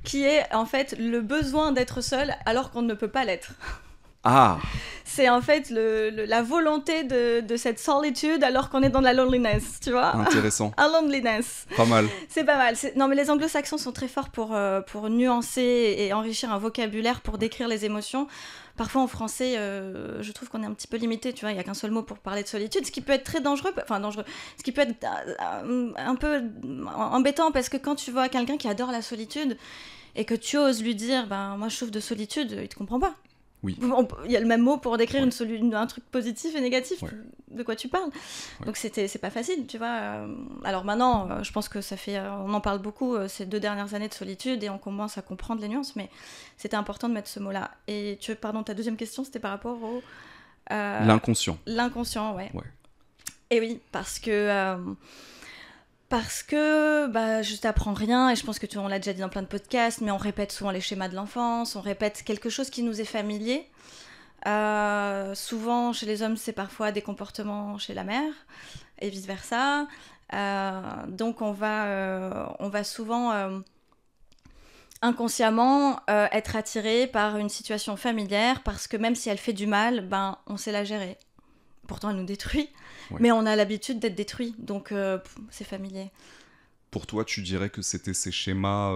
Qui est en fait le besoin d'être seul alors qu'on ne peut pas l'être. Ah. C'est en fait la volonté de cette solitude alors qu'on est dans la loneliness, tu vois. Intéressant. Loneliness. Pas mal. C'est pas mal. Non, mais les anglo-saxons sont très forts pour nuancer et enrichir un vocabulaire pour décrire les émotions. Parfois en français, je trouve qu'on est un petit peu limité, tu vois, il n'y a qu'un seul mot pour parler de solitude, ce qui peut être très dangereux, ce qui peut être un peu embêtant, parce que quand tu vois quelqu'un qui adore la solitude et que tu oses lui dire, moi je souffre de solitude, il te comprend pas. Oui. Il y a le même mot pour décrire un truc positif et négatif. De quoi tu parles. Donc c'est pas facile, tu vois. Alors maintenant, je pense que on en parle beaucoup ces 2 dernières années de solitude et on commence à comprendre les nuances, mais c'était important de mettre ce mot-là. Et ta deuxième question, c'était par rapport au... L'inconscient. L'inconscient, ouais. Et oui, parce que je t'apprends rien, et je pense que on l'a déjà dit dans plein de podcasts, mais on répète souvent les schémas de l'enfance, on répète quelque chose qui nous est familier. Souvent, chez les hommes, c'est parfois des comportements chez la mère, et vice-versa. Donc, on va souvent inconsciemment être attiré par une situation familière, parce que même si elle fait du mal, on sait la gérer. Pourtant, elle nous détruit. Mais on a l'habitude d'être détruit, donc c'est familier. Pour toi, tu dirais que c'était ces schémas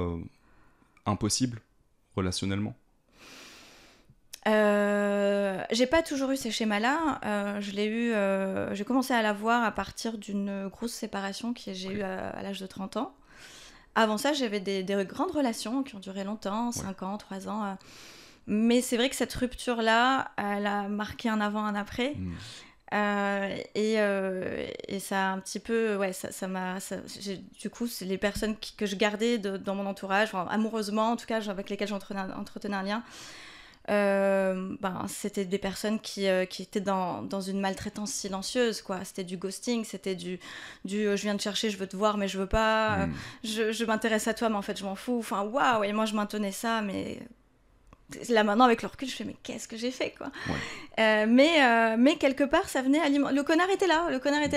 impossibles, relationnellement ? J'ai pas toujours eu ces schémas-là. J'ai commencé à l'avoir à partir d'une grosse séparation que j'ai eue à l'âge de 30 ans. Avant ça, j'avais des grandes relations qui ont duré longtemps, 5 ans, 3 ans. Mais c'est vrai que cette rupture-là, elle a marqué un avant, un après. Et ça a un petit peu du coup c'est les personnes que je gardais dans mon entourage, amoureusement en tout cas, avec lesquelles j'entretenais un lien, c'était des personnes qui étaient dans une maltraitance silencieuse, quoi. C'était du ghosting, c'était du je viens te chercher, je veux te voir mais je veux pas, je m'intéresse à toi mais en fait je m'en fous, waouh. Et moi je maintenais ça, mais là maintenant avec le recul je fais mais qu'est-ce que j'ai fait, quoi. Mais quelque part ça venait le connard était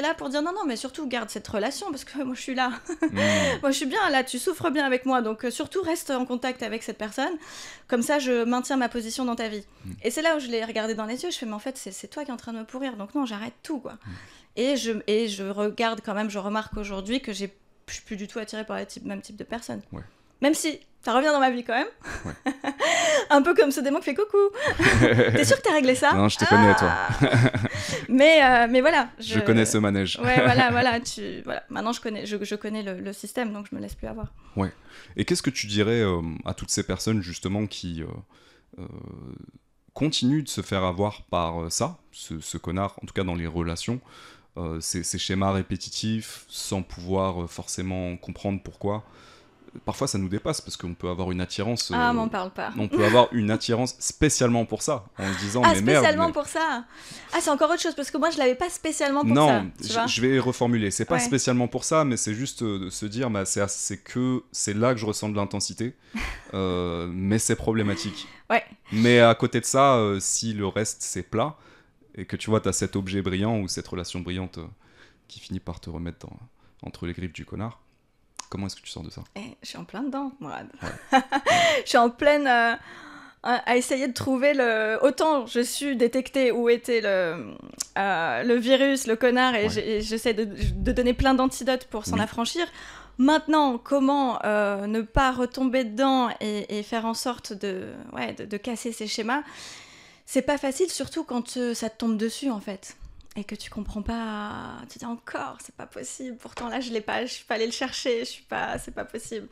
là pour dire non mais surtout garde cette relation parce que moi je suis là. Moi je suis bien là, tu souffres bien avec moi, donc surtout reste en contact avec cette personne, comme ça je maintiens ma position dans ta vie. Et c'est là où je l'ai regardé dans les yeux, je fais mais en fait c'est toi qui es en train de me pourrir, donc non, j'arrête tout, quoi. Et je regarde quand même, je remarque aujourd'hui que je suis plus du tout attirée par le même type de personne. Même si ça revient dans ma vie quand même. Un peu comme ce démon qui fait coucou. T'es sûr que t'as réglé ça? Non, je te connais, toi. mais voilà. Je connais ce manège. Ouais, voilà. Maintenant, je connais le système, donc je me laisse plus avoir. Ouais. Et qu'est-ce que tu dirais à toutes ces personnes, justement, qui continuent de se faire avoir par ça, ce connard, en tout cas dans les relations, ces schémas répétitifs, sans pouvoir forcément comprendre pourquoi. Parfois, ça nous dépasse parce qu'on peut avoir une attirance. M'en parle pas. On peut avoir une attirance spécialement pour ça, en se disant mais merde. Spécialement pour ça. C'est encore autre chose parce que moi, je l'avais pas spécialement pour ça. Non, je vais reformuler. C'est pas spécialement pour ça, mais c'est juste de se dire, c'est là que je ressens de l'intensité, mais c'est problématique. Ouais. Mais à côté de ça, si le reste c'est plat et que tu vois, t'as cet objet brillant ou cette relation brillante qui finit par te remettre entre les griffes du connard. Comment est-ce que tu sors de ça? Je suis en plein dedans, Mourad. Ouais. Je suis en pleine à essayer de trouver Autant je suis détecter où était le virus, le connard, et j'essaie de donner plein d'antidotes pour s'en affranchir. Maintenant, comment ne pas retomber dedans et faire en sorte de casser ces schémas? C'est pas facile, surtout quand ça te tombe dessus, en fait. Et que tu comprends pas, tu dis encore, c'est pas possible. Pourtant là, je l'ai pas, je suis pas allée le chercher, c'est pas possible.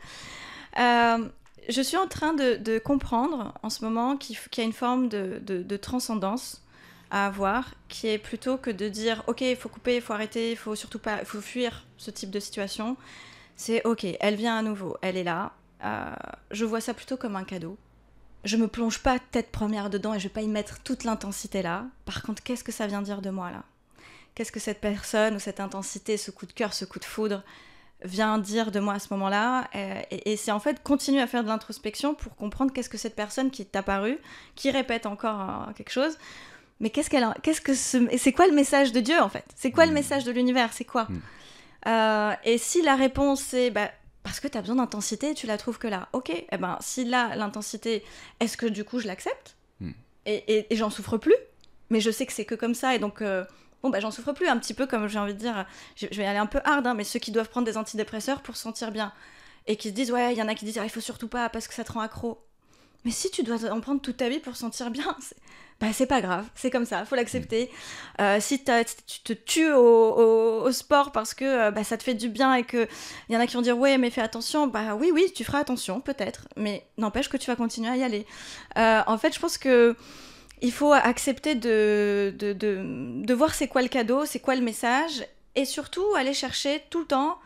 Je suis en train de comprendre en ce moment qu'il y a une forme de transcendance à avoir, qui est plutôt que de dire, ok, il faut couper, il faut arrêter, il faut surtout pas, il faut fuir ce type de situation. C'est ok, elle vient à nouveau, elle est là. Je vois ça plutôt comme un cadeau. Je me plonge pas tête première dedans et je vais pas y mettre toute l'intensité là. Par contre, qu'est-ce que ça vient dire de moi là? Qu'est-ce que cette personne ou cette intensité, ce coup de cœur, ce coup de foudre vient dire de moi à ce moment-là? Et c'est en fait continuer à faire de l'introspection pour comprendre qu'est-ce que cette personne qui est apparue, qui répète encore quelque chose, mais c'est quoi le message de Dieu en fait? C'est quoi le message de l'univers? C'est quoi? Et si la réponse c'est parce que tu as besoin d'intensité, tu la trouves que là. Ok, si là, l'intensité, est-ce que du coup je l'accepte? Et j'en souffre plus, mais je sais que c'est que comme ça, et donc j'en souffre plus. Un petit peu comme j'ai envie de dire, je vais aller un peu hard, mais ceux qui doivent prendre des antidépresseurs pour se sentir bien, et qui se disent, ouais, il y en a qui disent, il faut surtout pas parce que ça te rend accro. Mais si tu dois en prendre toute ta vie pour se sentir bien, c'est pas grave, c'est comme ça, faut l'accepter. Si tu te tues au sport parce que ça te fait du bien et qu'il y en a qui vont dire ouais mais fais attention, oui tu feras attention peut-être, mais n'empêche que tu vas continuer à y aller. En fait je pense que il faut accepter de voir c'est quoi le cadeau, c'est quoi le message, et surtout aller chercher tout le temps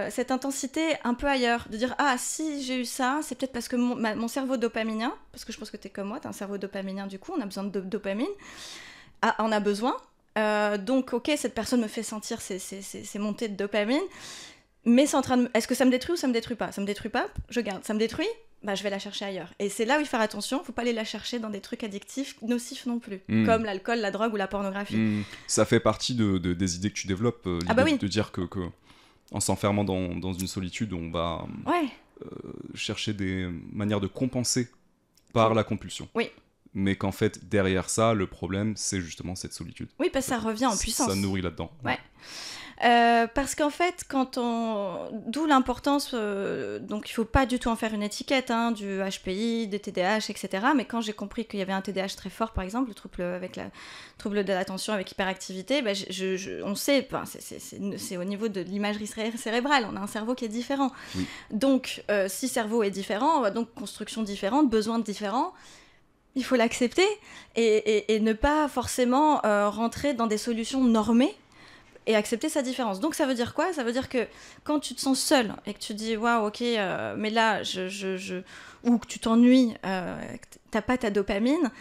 cette intensité un peu ailleurs, de dire si j'ai eu ça, c'est peut-être parce que mon cerveau dopaminien, parce que je pense que t'es comme moi, t'as un cerveau dopaminien, du coup on a besoin de dopamine, on a besoin, donc ok, cette personne me fait sentir ces montées de dopamine, mais c'est en train de... Est-ce que ça me détruit ou ça me détruit pas? Ça me détruit pas, je garde. Ça me détruit, je vais la chercher ailleurs. Et c'est là où il faut faire attention, faut pas aller la chercher dans des trucs addictifs, nocifs non plus, comme l'alcool, la drogue ou la pornographie. Ça fait partie des idées que tu développes, l'idée de dire que en s'enfermant dans une solitude, on va chercher des manières de compenser par la compulsion. Oui. Mais qu'en fait, derrière ça, le problème, c'est justement cette solitude. Oui, parce que ça revient en puissance. Ça nourrit là-dedans. Ouais. Parce qu'en fait, d'où l'importance, donc il faut pas du tout en faire une étiquette, du HPI, des TDAH, etc. Mais quand j'ai compris qu'il y avait un TDAH très fort, par exemple, le trouble de l'attention avec hyperactivité, on sait, c'est au niveau de l'imagerie cérébrale, on a un cerveau qui est différent. Oui. Donc, si cerveau est différent, donc construction différente, besoins différents, il faut l'accepter et ne pas forcément rentrer dans des solutions normées et accepter sa différence. Donc ça veut dire quoi? Ça veut dire que quand tu te sens seul et que tu dis waouh, ok, mais là ou que tu t'ennuies, que t'as pas ta dopamine,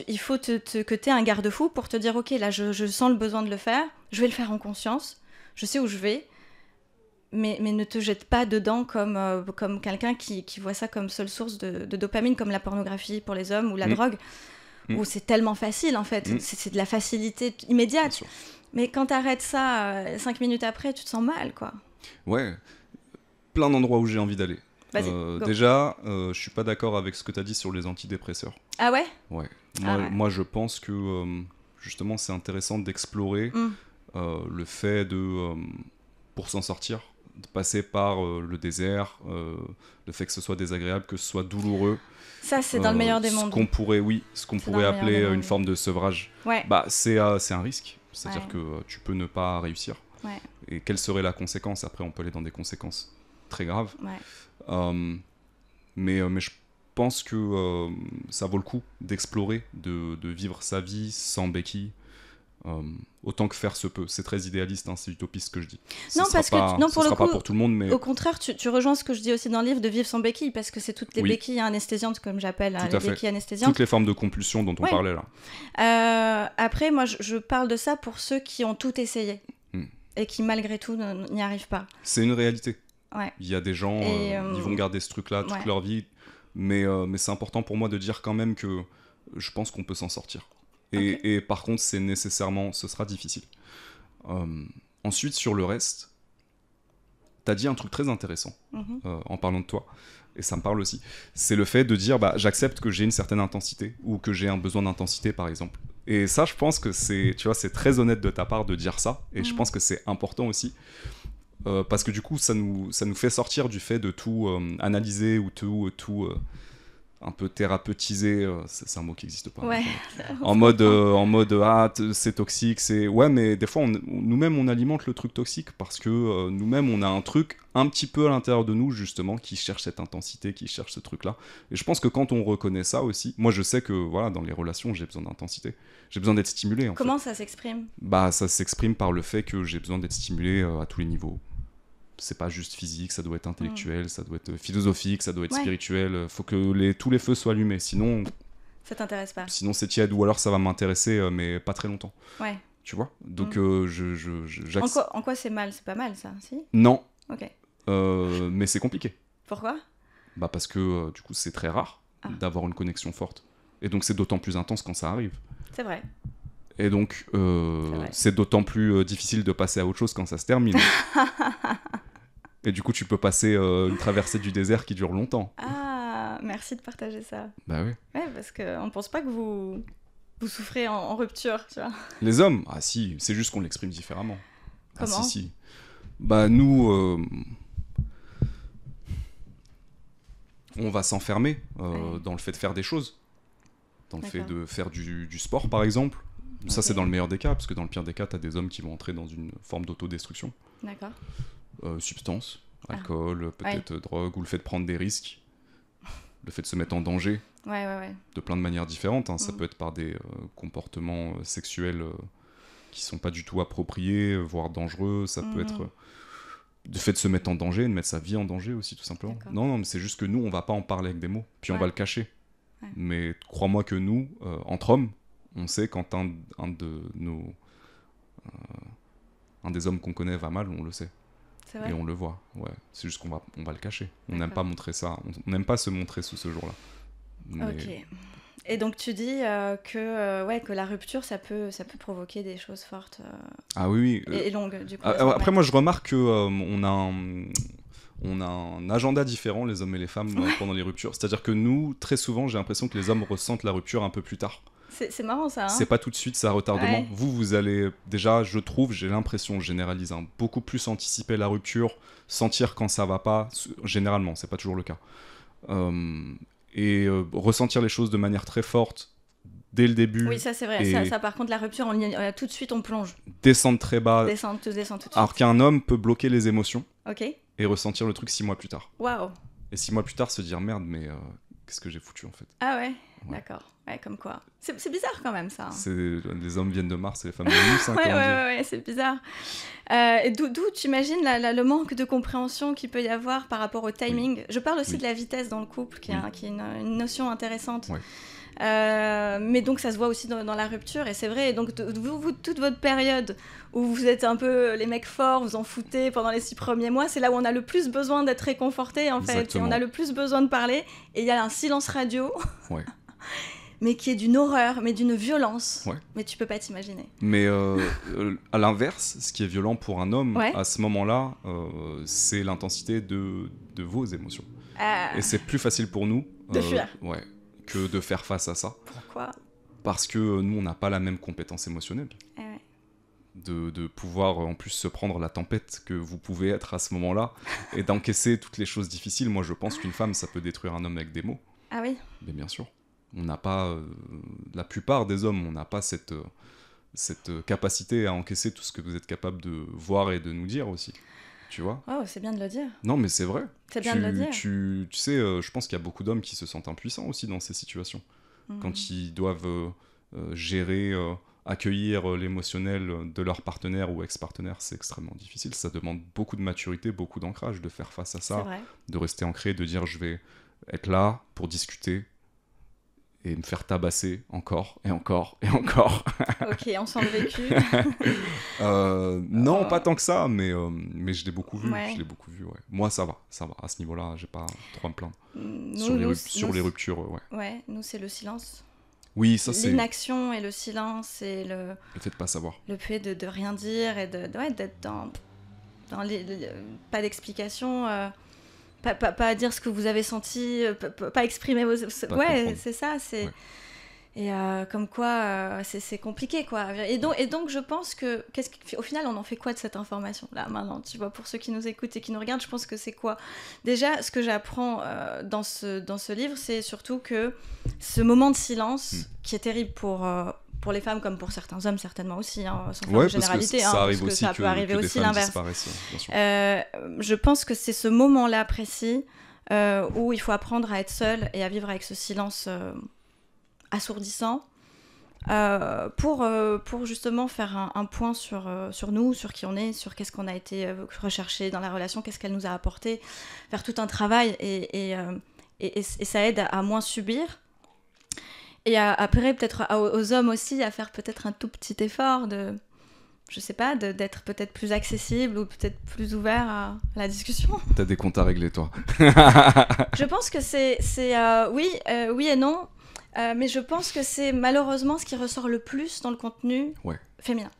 il faut que tu aies un garde-fou pour te dire ok, là je sens le besoin de le faire, je vais le faire en conscience, je sais où je vais, mais ne te jette pas dedans comme quelqu'un qui voit ça comme seule source de dopamine, comme la pornographie pour les hommes ou la drogue, où c'est tellement facile en fait, c'est de la facilité immédiate. Mais quand t'arrêtes ça 5 minutes après, tu te sens mal, quoi. Ouais, plein d'endroits où j'ai envie d'aller. Déjà, je suis pas d'accord avec ce que t'as dit sur les antidépresseurs. Ah ouais? Ouais. Moi, je pense que justement, c'est intéressant d'explorer le fait pour s'en sortir, de passer par le désert, le fait que ce soit désagréable, que ce soit douloureux. Ça, c'est dans le meilleur des mondes. Ce qu'on pourrait appeler une forme de sevrage. Ouais. Bah, c'est un risque. C'est-à-dire Ouais. que tu peux ne pas réussir. Ouais. Et quelle serait la conséquence? Après, on peut aller dans des conséquences très graves. Ouais. Mais je pense que ça vaut le coup d'explorer, de vivre sa vie sans béquille. Autant que faire se peut. C'est très idéaliste, hein, c'est utopiste ce que je dis. Non, parce que non, pour le coup, pas pour tout le monde, mais au contraire, tu rejoins ce que je dis aussi dans le livre de vivre sans béquille, parce que c'est toutes les oui. béquilles anesthésiantes, comme j'appelle, hein, les béquilles anesthésiantes. Toutes les formes de compulsion dont on ouais. parlait là. Après, moi, je parle de ça pour ceux qui ont tout essayé et qui, malgré tout, n'y arrivent pas. C'est une réalité. Ouais. Il y a des gens, ils vont garder ce truc-là toute leur vie, mais c'est important pour moi de dire quand même que je pense qu'on peut s'en sortir. Et par contre, ce sera difficile. Ensuite, sur le reste, t'as dit un truc très intéressant en parlant de toi, et ça me parle aussi. C'est le fait de dire, j'accepte que j'ai une certaine intensité, ou que j'ai un besoin d'intensité, par exemple. Et ça, je pense que c'est très honnête de ta part de dire ça, et je pense que c'est important aussi. Parce que du coup, ça nous fait sortir du fait de tout analyser ou tout un peu thérapeutiser, c'est un mot qui n'existe pas. Ouais. En mode c'est toxique, ouais, mais des fois nous-mêmes on alimente le truc toxique parce que nous-mêmes on a un truc un petit peu à l'intérieur de nous justement qui cherche cette intensité, qui cherche ce truc-là. Et je pense que quand on reconnaît ça aussi, moi je sais que voilà, dans les relations j'ai besoin d'intensité, j'ai besoin d'être stimulé. Comment ça s'exprime? Ça s'exprime par le fait que j'ai besoin d'être stimulé à tous les niveaux. C'est pas juste physique, ça doit être intellectuel, ça doit être philosophique, ça doit être spirituel. Faut que tous les feux soient allumés, sinon... Ça t'intéresse pas. Sinon c'est tiède, ou alors ça va m'intéresser, mais pas très longtemps. Ouais. Tu vois? Donc en quoi c'est mal? C'est pas mal, ça, si? Non. Ok. Mais c'est compliqué. Pourquoi? Parce que du coup c'est très rare d'avoir une connexion forte. Et donc c'est d'autant plus intense quand ça arrive. C'est vrai. Et donc c'est d'autant plus difficile de passer à autre chose quand ça se termine. Et du coup, tu peux passer une traversée du désert qui dure longtemps. Ah, merci de partager ça. Bah oui. Ouais, parce qu'on pense pas que vous souffrez en rupture, tu vois. Les hommes? Ah si, c'est juste qu'on l'exprime différemment. Comment? Ah si. Nous, on va s'enfermer dans le fait de faire des choses. Dans le fait de faire du sport, par exemple. Ça, c'est dans le meilleur des cas, parce que dans le pire des cas, t'as des hommes qui vont entrer dans une forme d'autodestruction. D'accord. Substances, alcool, peut-être drogue, ou le fait de prendre des risques, le fait de se mettre en danger, de plein de manières différentes. Ça peut être par des comportements sexuels qui sont pas du tout appropriés, voire dangereux. Ça peut être le fait de se mettre en danger, de mettre sa vie en danger aussi, tout simplement. D'accord. Non, mais c'est juste que nous, on va pas en parler avec des mots, puis on va le cacher. Ouais. Mais crois-moi que nous, entre hommes, on sait quand un des hommes qu'on connaît va mal, on le sait. C'est vrai. Et on le voit, ouais. C'est juste qu'on va le cacher. On n'aime pas montrer ça. On n'aime pas se montrer sous ce jour-là. Mais... Ok. Et donc tu dis que la rupture, ça peut provoquer des choses fortes. Ah oui. Et longues, du coup. Après, moi, je remarque qu'on a un agenda différent, les hommes et les femmes, pendant les ruptures. C'est-à-dire que nous, très souvent, j'ai l'impression que les hommes ressentent la rupture un peu plus tard. C'est marrant, ça. Hein, c'est pas tout de suite, ça a retardement. Ouais. Vous allez, déjà, je trouve, j'ai l'impression, je généralise, beaucoup plus anticiper la rupture, sentir quand ça va pas, généralement, c'est pas toujours le cas. Ressentir les choses de manière très forte dès le début. Oui, ça c'est vrai. Ça, par contre, la rupture, tout de suite, on plonge. Descendre très bas. Descendre tout de suite. Alors qu'un homme peut bloquer les émotions. Ok. Et ressentir le truc 6 mois plus tard. Waouh. Et 6 mois plus tard, se dire merde, mais qu'est-ce que j'ai foutu en fait. Ah ouais. D'accord. Ouais, comme quoi. C'est bizarre quand même ça. Les hommes viennent de Mars et les femmes de Vénus. Ouais, c'est bizarre. Et d'où tu imagines le manque de compréhension qu'il peut y avoir par rapport au timing. Je parle aussi de la vitesse dans le couple, qui est une notion intéressante. Ouais. Mais donc ça se voit aussi dans la rupture, et c'est vrai. Et donc vous, toute votre période où vous êtes un peu les mecs forts, vous en foutez pendant les 6 premiers mois, c'est là où on a le plus besoin d'être réconforté en fait. Et on a le plus besoin de parler, et il y a un silence radio. Ouais. Mais qui est d'une horreur, mais d'une violence. Ouais. Mais tu peux pas t'imaginer. Mais à l'inverse, ce qui est violent pour un homme, à ce moment-là, c'est l'intensité de vos émotions. Et c'est plus facile pour nous de fuir. Ouais, que de faire face à ça. Pourquoi ? Parce que nous, on n'a pas la même compétence émotionnelle. de pouvoir en plus se prendre la tempête que vous pouvez être à ce moment-là et d'encaisser toutes les choses difficiles. Moi, je pense qu'une femme, ça peut détruire un homme avec des mots. Ah oui. Mais bien sûr. On n'a pas... la plupart des hommes, on n'a pas cette capacité à encaisser tout ce que vous êtes capable de voir et de nous dire aussi. Tu vois ? Oh, c'est bien de le dire. Non, mais c'est vrai. C'est bien de le dire. Tu sais, je pense qu'il y a beaucoup d'hommes qui se sentent impuissants aussi dans ces situations. Quand ils doivent gérer, accueillir l'émotionnel de leur partenaire ou ex-partenaire, c'est extrêmement difficile. Ça demande beaucoup de maturité, beaucoup d'ancrage de faire face à ça, de rester ancré, de dire je vais être là pour discuter et me faire tabasser encore et encore et encore. Ok, on sent le vécu. Non, pas tant que ça, mais je l'ai beaucoup vu. Ouais. Je l'ai beaucoup vu, ouais. Moi, ça va. À ce niveau-là, j'ai pas trop à me plaindre. Sur les ruptures, ouais. Ouais, nous, c'est le silence. Oui, ça c'est... L'inaction et le silence et le fait de pas savoir. Le fait de rien dire et d'être dans pas d'explication, pas dire ce que vous avez senti, pas exprimer vos... Ouais, c'est ça, c'est... Ouais. Et comme quoi, c'est compliqué, quoi. Et donc, je pense que... Au final, on en fait quoi de cette information, là, maintenant ? Tu vois, pour ceux qui nous écoutent et qui nous regardent, je pense que c'est quoi ? Déjà, ce que j'apprends dans ce livre, c'est surtout que ce moment de silence, qui est terrible pour les femmes comme pour certains hommes, certainement aussi, hein, sans faire de généralité, ça arrive parce que aussi ça peut arriver aussi l'inverse. Bien sûr. Je pense que c'est ce moment-là précis où il faut apprendre à être seul et à vivre avec ce silence assourdissant pour justement faire un point sur nous, sur qui on est, sur qu'est-ce qu'on a été recherché dans la relation, qu'est-ce qu'elle nous a apporté, faire tout un travail et ça aide à moins subir. Et après, peut-être aux hommes aussi, à faire peut-être un tout petit effort je sais pas, d'être peut-être plus accessible ou peut-être plus ouvert à la discussion. T'as des comptes à régler, toi. Je pense que c'est oui et non, mais je pense que c'est malheureusement ce qui ressort le plus dans le contenu féminin.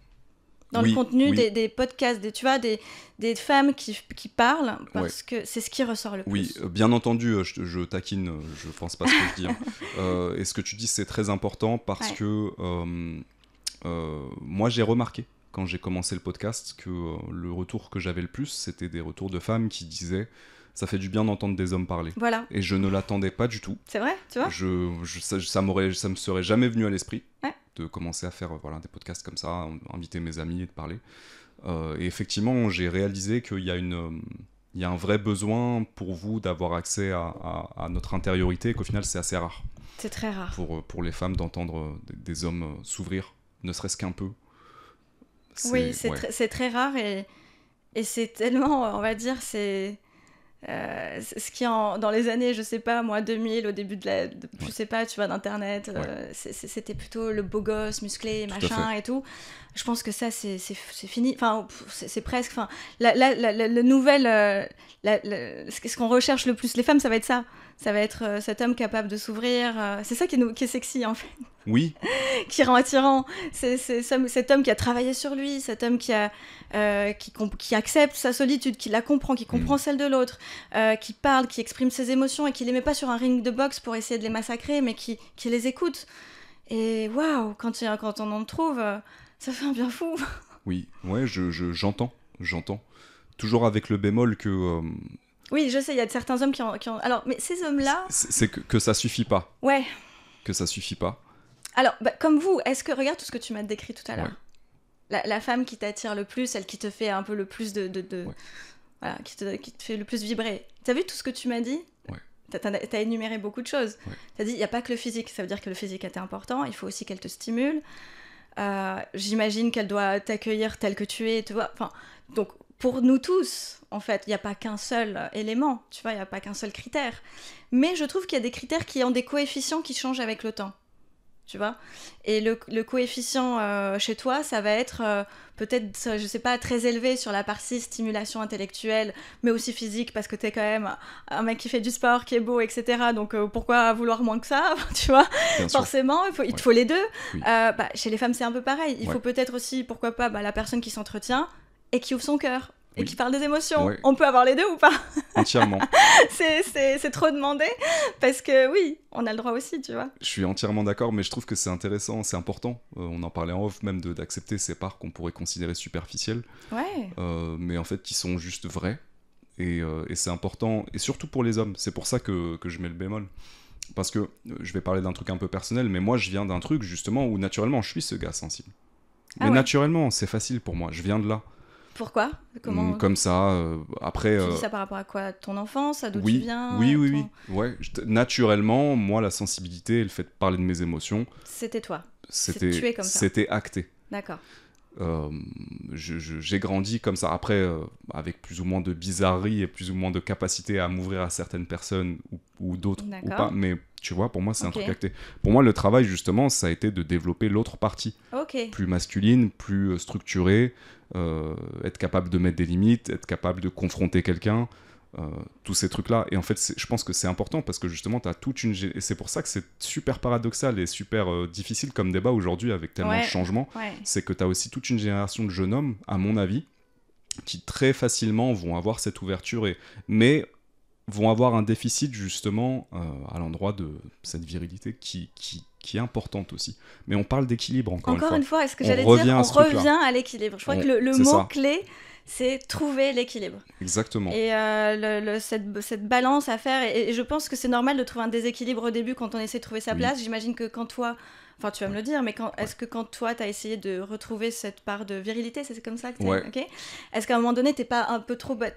Dans le contenu des podcasts, tu vois, des femmes qui parlent, parce que c'est ce qui ressort le plus. Oui, bien entendu, je taquine, je pense pas ce que je dis. Hein. Et ce que tu dis, c'est très important parce que moi, j'ai remarqué, quand j'ai commencé le podcast, que le retour que j'avais le plus, c'était des retours de femmes qui disaient « ça fait du bien d'entendre des hommes parler ». Voilà. Et je ne l'attendais pas du tout. C'est vrai, tu vois. Ça me serait jamais venu à l'esprit. De commencer à faire des podcasts comme ça, inviter mes amis et de parler. Et effectivement, j'ai réalisé qu'il y a un vrai besoin pour vous d'avoir accès à notre intériorité et qu'au final, c'est assez rare. C'est très rare. Pour les femmes d'entendre des hommes s'ouvrir, ne serait-ce qu'un peu. C'est très rare et c'est tellement, on va dire, c'est... ce qui dans les années, je sais pas moi, 2000, au début je sais pas, tu vois, d'internet, c'était plutôt le beau gosse musclé, machin et tout. Je pense que ça c'est fini, enfin c'est presque, enfin la nouvelle, ce qu'on recherche le plus les femmes, ça va être cet homme capable de s'ouvrir, c'est ça qui est sexy en fait. Oui. Qui rend attirant, c'est cet homme qui a travaillé sur lui, cet homme qui accepte sa solitude, qui la comprend, qui comprend celle de l'autre, qui parle, qui exprime ses émotions et qui les met pas sur un ring de boxe pour essayer de les massacrer, mais qui les écoute. Et waouh, quand on en trouve, ça fait un bien fou. Oui, ouais, j'entends. Toujours avec le bémol que... Oui, je sais, il y a certains hommes qui ont... Alors, mais ces hommes-là... C'est que ça suffit pas. Ouais. Que ça suffit pas. Alors, comme vous, regarde tout ce que tu m'as décrit tout à l'heure. La femme qui t'attire le plus, celle qui te fait un peu le plus voilà, qui te fait le plus vibrer. T'as vu tout ce que tu m'as dit ? T'as énuméré beaucoup de choses. T'as dit, il n'y a pas que le physique. Ça veut dire que le physique était important. Il faut aussi qu'elle te stimule. J'imagine qu'elle doit t'accueillir tel que tu es. Tu vois, donc, pour nous tous, en fait, il n'y a pas qu'un seul élément. Tu vois, il n'y a pas qu'un seul critère. Mais je trouve qu'il y a des critères qui ont des coefficients qui changent avec le temps. Tu vois, et le coefficient chez toi, ça va être peut-être, je sais pas, très élevé sur la partie stimulation intellectuelle, mais aussi physique, parce que t'es quand même un mec qui fait du sport, qui est beau, etc. Donc pourquoi vouloir moins que ça, tu vois ? Forcément, il te faut les deux. Oui. Chez les femmes, c'est un peu pareil. Il faut peut-être aussi, pourquoi pas, la personne qui s'entretient et qui ouvre son cœur. et qui parle des émotions. Ouais. On peut avoir les deux ou pas? Entièrement. C'est trop demandé, parce que oui, on a le droit aussi, tu vois. Je suis entièrement d'accord, mais je trouve que c'est intéressant, c'est important. On en parlait en off, même d'accepter ces parts qu'on pourrait considérer superficielles, Ouais. mais en fait qui sont juste vraies. Et c'est important, et surtout pour les hommes. C'est pour ça que je mets le bémol. Parce que je vais parler d'un truc un peu personnel, mais moi je viens d'un truc justement où naturellement je suis ce gars sensible. Ah Mais ouais. naturellement, c'est facile pour moi, je viens de là. Pourquoi? Comment Comme ça, après... tu dis ça par rapport à quoi? Ton enfance, à d'où tu oui, viens? oui. Ouais, naturellement, moi la sensibilité et le fait de parler de mes émotions, C'était toi. c'était Tu es comme ça. c'était acté. D'accord. J'ai grandi comme ça. Après, avec plus ou moins de bizarreries et plus ou moins de capacité à m'ouvrir à certaines personnes ou d'autres ou D'accord. pas. Mais tu vois, pour moi, c'est un Ok. truc acté. Pour moi, le travail, justement, ça a été de développer l'autre partie. Ok. Plus masculine, plus structurée, être capable de mettre des limites, être capable de confronter quelqu'un. Tous ces trucs-là. Et en fait, je pense que c'est important parce que justement, tu as toute une... Et c'est pour ça que c'est super paradoxal et super difficile comme débat aujourd'hui avec tellement de Ouais. changements. Ouais. C'est que tu as aussi toute une génération de jeunes hommes, à mon avis, qui très facilement vont avoir cette ouverture, mais vont avoir un déficit justement à l'endroit de cette virilité qui est importante aussi. Mais on parle d'équilibre encore une fois, est-ce que On j'allais revient dire, à on ce truc-là. revient à l'équilibre. Je crois que le c'est ça. mot-clé, c'est trouver l'équilibre. Exactement. Et cette balance à faire, et je pense que c'est normal de trouver un déséquilibre au début quand on essaie de trouver sa Oui. place. J'imagine que quand toi, enfin tu vas me le dire, mais est-ce que quand toi t'as essayé de retrouver cette part de virilité, c'est comme ça que Ouais. ok. Est-ce qu'à un moment donné t'as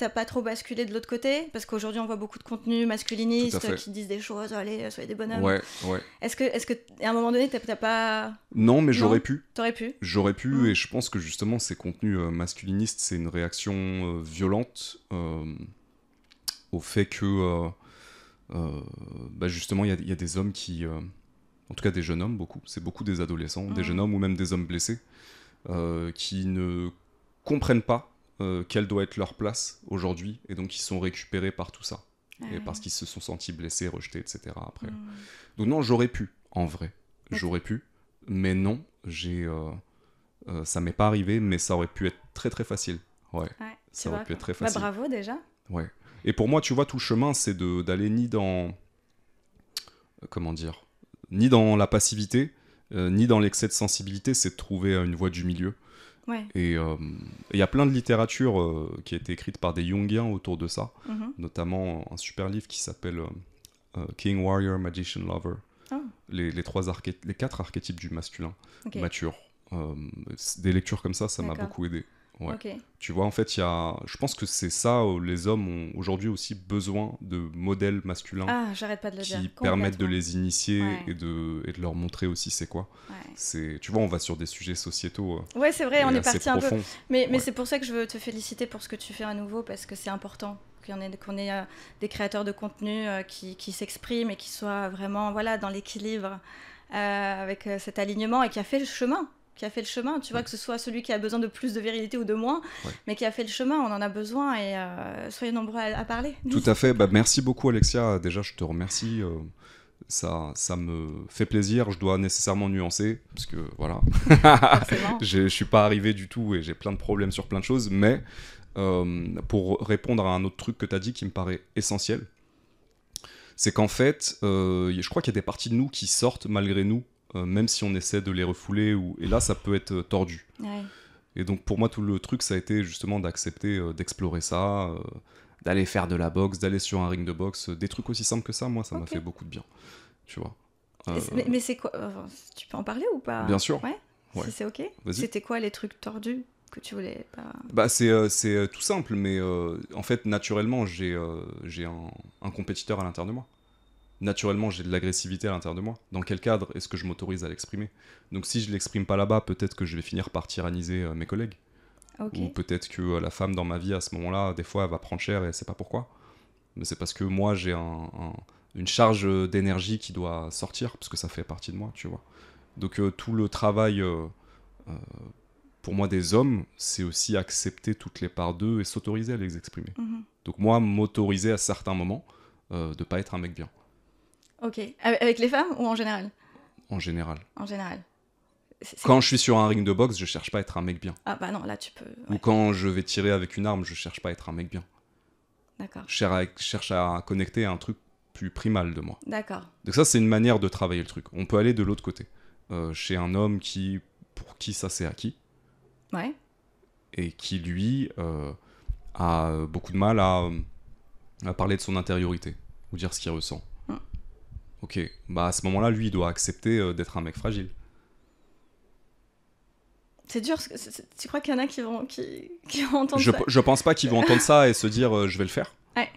pas trop basculé de l'autre côté? Parce qu'aujourd'hui on voit beaucoup de contenus Tout à masculinistes fait. qui disent des choses, allez, soyez des bonhommes. Ouais. Est-ce que à un moment donné t'as pas... Non, mais Non. j'aurais pu. T'aurais pu? J'aurais pu, Mm. et je pense que justement ces contenus masculinistes, c'est une réaction violente au fait que justement il y a des hommes qui, en tout cas des jeunes hommes, c'est beaucoup des adolescents, des jeunes hommes ou même des hommes blessés, qui ne comprennent pas quelle doit être leur place aujourd'hui, et donc qui sont récupérés par tout ça, et parce qu'ils se sont sentis blessés, rejetés, etc. après. Donc non, j'aurais pu, en vrai, j'aurais pu, mais non, ça m'est pas arrivé, mais ça aurait pu être très très facile. Ouais, ça aurait pu être très facile. Bravo déjà. Ouais. Et pour moi, tu vois, tout le chemin, c'est d'aller ni dans... Comment dire? Ni dans la passivité, ni dans l'excès de sensibilité, c'est de trouver une voie du milieu. Ouais. Et il y a plein de littérature qui a été écrite par des Jungiens autour de ça, notamment un super livre qui s'appelle King, Warrior, Magician, Lover. Oh. Les 4 archétypes du masculin mature. Des lectures comme ça m'a D'accord. beaucoup aidé. Ouais. Ok. Tu vois, en fait, je pense que c'est ça, les hommes ont aujourd'hui aussi besoin de modèles masculins j'arrête pas de le dire. qui permettent de Complètement. les initier Ouais. et de leur montrer aussi c'est quoi. Ouais. Tu vois, on va sur des sujets sociétaux. Ouais, c'est vrai, on est parti un peu. profond. Mais Ouais. c'est pour ça que je veux te féliciter pour ce que tu fais à nouveau, parce que c'est important qu'on ait des créateurs de contenu qui s'expriment et qui soient vraiment dans l'équilibre avec cet alignement, et qui a fait le chemin. Tu vois, que ce soit celui qui a besoin de plus de virilité ou de moins, mais qui a fait le chemin, on en a besoin, et soyez nombreux à parler. Tout à fait, merci beaucoup Alexia, déjà je te remercie, ça me fait plaisir, je dois nécessairement nuancer, parce que voilà, Forcément. je suis pas arrivé du tout et j'ai plein de problèmes sur plein de choses, mais pour répondre à un autre truc que tu as dit qui me paraît essentiel, c'est qu'en fait, je crois qu'il y a des parties de nous qui sortent malgré nous, même si on essaie de les refouler, et là ça peut être tordu. Ouais. Et donc pour moi tout le truc ça a été justement d'accepter d'explorer ça, d'aller faire de la boxe, d'aller sur un ring de boxe, des trucs aussi simples que ça, moi ça m'a fait beaucoup de bien, tu vois. Mais c'est quoi, tu peux en parler ou pas? Bien sûr. Ouais. Ouais. Si c'est ok. Vas-y. C'était quoi les trucs tordus que tu voulais pas? C'est tout simple, mais en fait naturellement j'ai un compétiteur à l'intérieur de moi. Naturellement, j'ai de l'agressivité à l'intérieur de moi. Dans quel cadre est-ce que je m'autorise à l'exprimer? Donc si je l'exprime pas là-bas, peut-être que je vais finir par tyranniser mes collègues. Okay. Ou peut-être que la femme dans ma vie, à ce moment-là, des fois, elle va prendre cher et elle sait pas pourquoi. Mais c'est parce que moi, j'ai une charge d'énergie qui doit sortir, parce que ça fait partie de moi, tu vois. Donc tout le travail, pour moi, des hommes, c'est aussi accepter toutes les parts d'eux et s'autoriser à les exprimer. Donc moi, m'autoriser à certains moments de pas être un mec bien. Ok. Avec les femmes ou en général? En général. En général. Quand je suis sur un ring de boxe, je cherche pas à être un mec bien. Ah bah non, là tu peux... Ou quand je vais tirer avec une arme, je cherche pas à être un mec bien. D'accord. Je cherche à connecter à un truc plus primal de moi. D'accord. Donc ça, c'est une manière de travailler le truc. On peut aller de l'autre côté. Chez un homme pour qui ça s'est acquis. Ouais. Et qui, lui, a beaucoup de mal à parler de son intériorité. Ou dire ce qu'il ressent. Ok, bah à ce moment-là, lui, il doit accepter d'être un mec fragile. C'est dur, tu crois qu'il y en a qui vont entendre ça? Je pense pas qu'ils vont entendre ça et se dire je vais le faire. Ouais.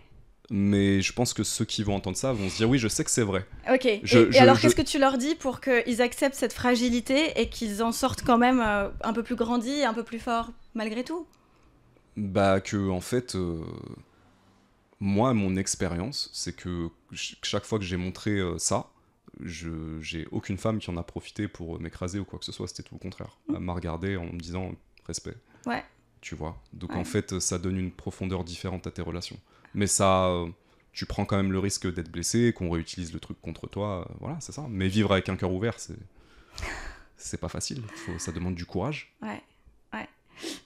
Mais je pense que ceux qui vont entendre ça vont se dire oui, je sais que c'est vrai. Ok, et alors qu'est-ce que tu leur dis pour qu'ils acceptent cette fragilité et qu'ils en sortent quand même un peu plus grandis, un peu plus forts malgré tout? Bah que en fait, moi, mon expérience, c'est que chaque fois que j'ai montré ça, j'ai aucune femme qui en a profité pour m'écraser ou quoi que ce soit, c'était tout le contraire. Elle m'a regardé en me disant respect. Ouais. Tu vois. Donc en fait, ça donne une profondeur différente à tes relations. Mais ça, tu prends quand même le risque d'être blessé, qu'on réutilise le truc contre toi, voilà, c'est ça. Mais vivre avec un cœur ouvert, c'est pas facile. Ça demande du courage. Ouais.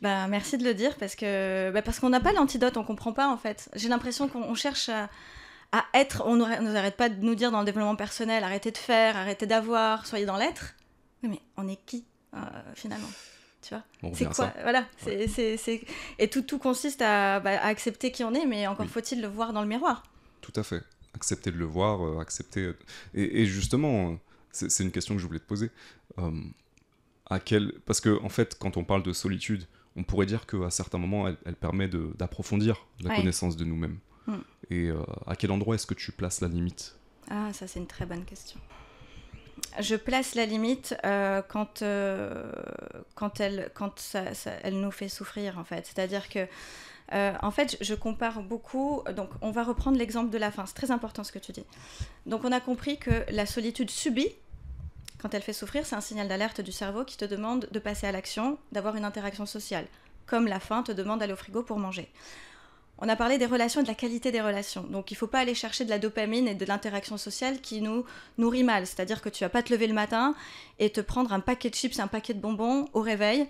Bah, merci de le dire parce qu'on n'a pas l'antidote, on comprend pas en fait. J'ai l'impression qu'on cherche à être, on nous arrête pas de nous dire dans le développement personnel, arrêtez de faire, arrêtez d'avoir, soyez dans l'être. Oui, mais on est qui finalement? Tu vois, c'est quoi? Voilà, ouais. Et tout consiste à accepter qui on est, mais encore faut-il le voir dans le miroir. Tout à fait. Accepter de le voir, accepter. Et justement, c'est une question que je voulais te poser. Parce que en fait, quand on parle de solitude, on pourrait dire qu'à certains moments, elle permet d'approfondir la connaissance de nous-mêmes. Et à quel endroit est-ce que tu places la limite? Ah, ça c'est une très bonne question. Je place la limite quand elle nous fait souffrir en fait. C'est-à-dire que en fait, je compare beaucoup. Donc, on va reprendre l'exemple de la faim. C'est très important ce que tu dis. Donc, on a compris que la solitude subie, quand elle fait souffrir, c'est un signal d'alerte du cerveau qui te demande de passer à l'action, d'avoir une interaction sociale. Comme la faim te demande d'aller au frigo pour manger. On a parlé des relations et de la qualité des relations. Donc, il ne faut pas aller chercher de la dopamine et de l'interaction sociale qui nous nourrit mal. C'est-à-dire que tu ne vas pas te lever le matin et te prendre un paquet de chips et un paquet de bonbons au réveil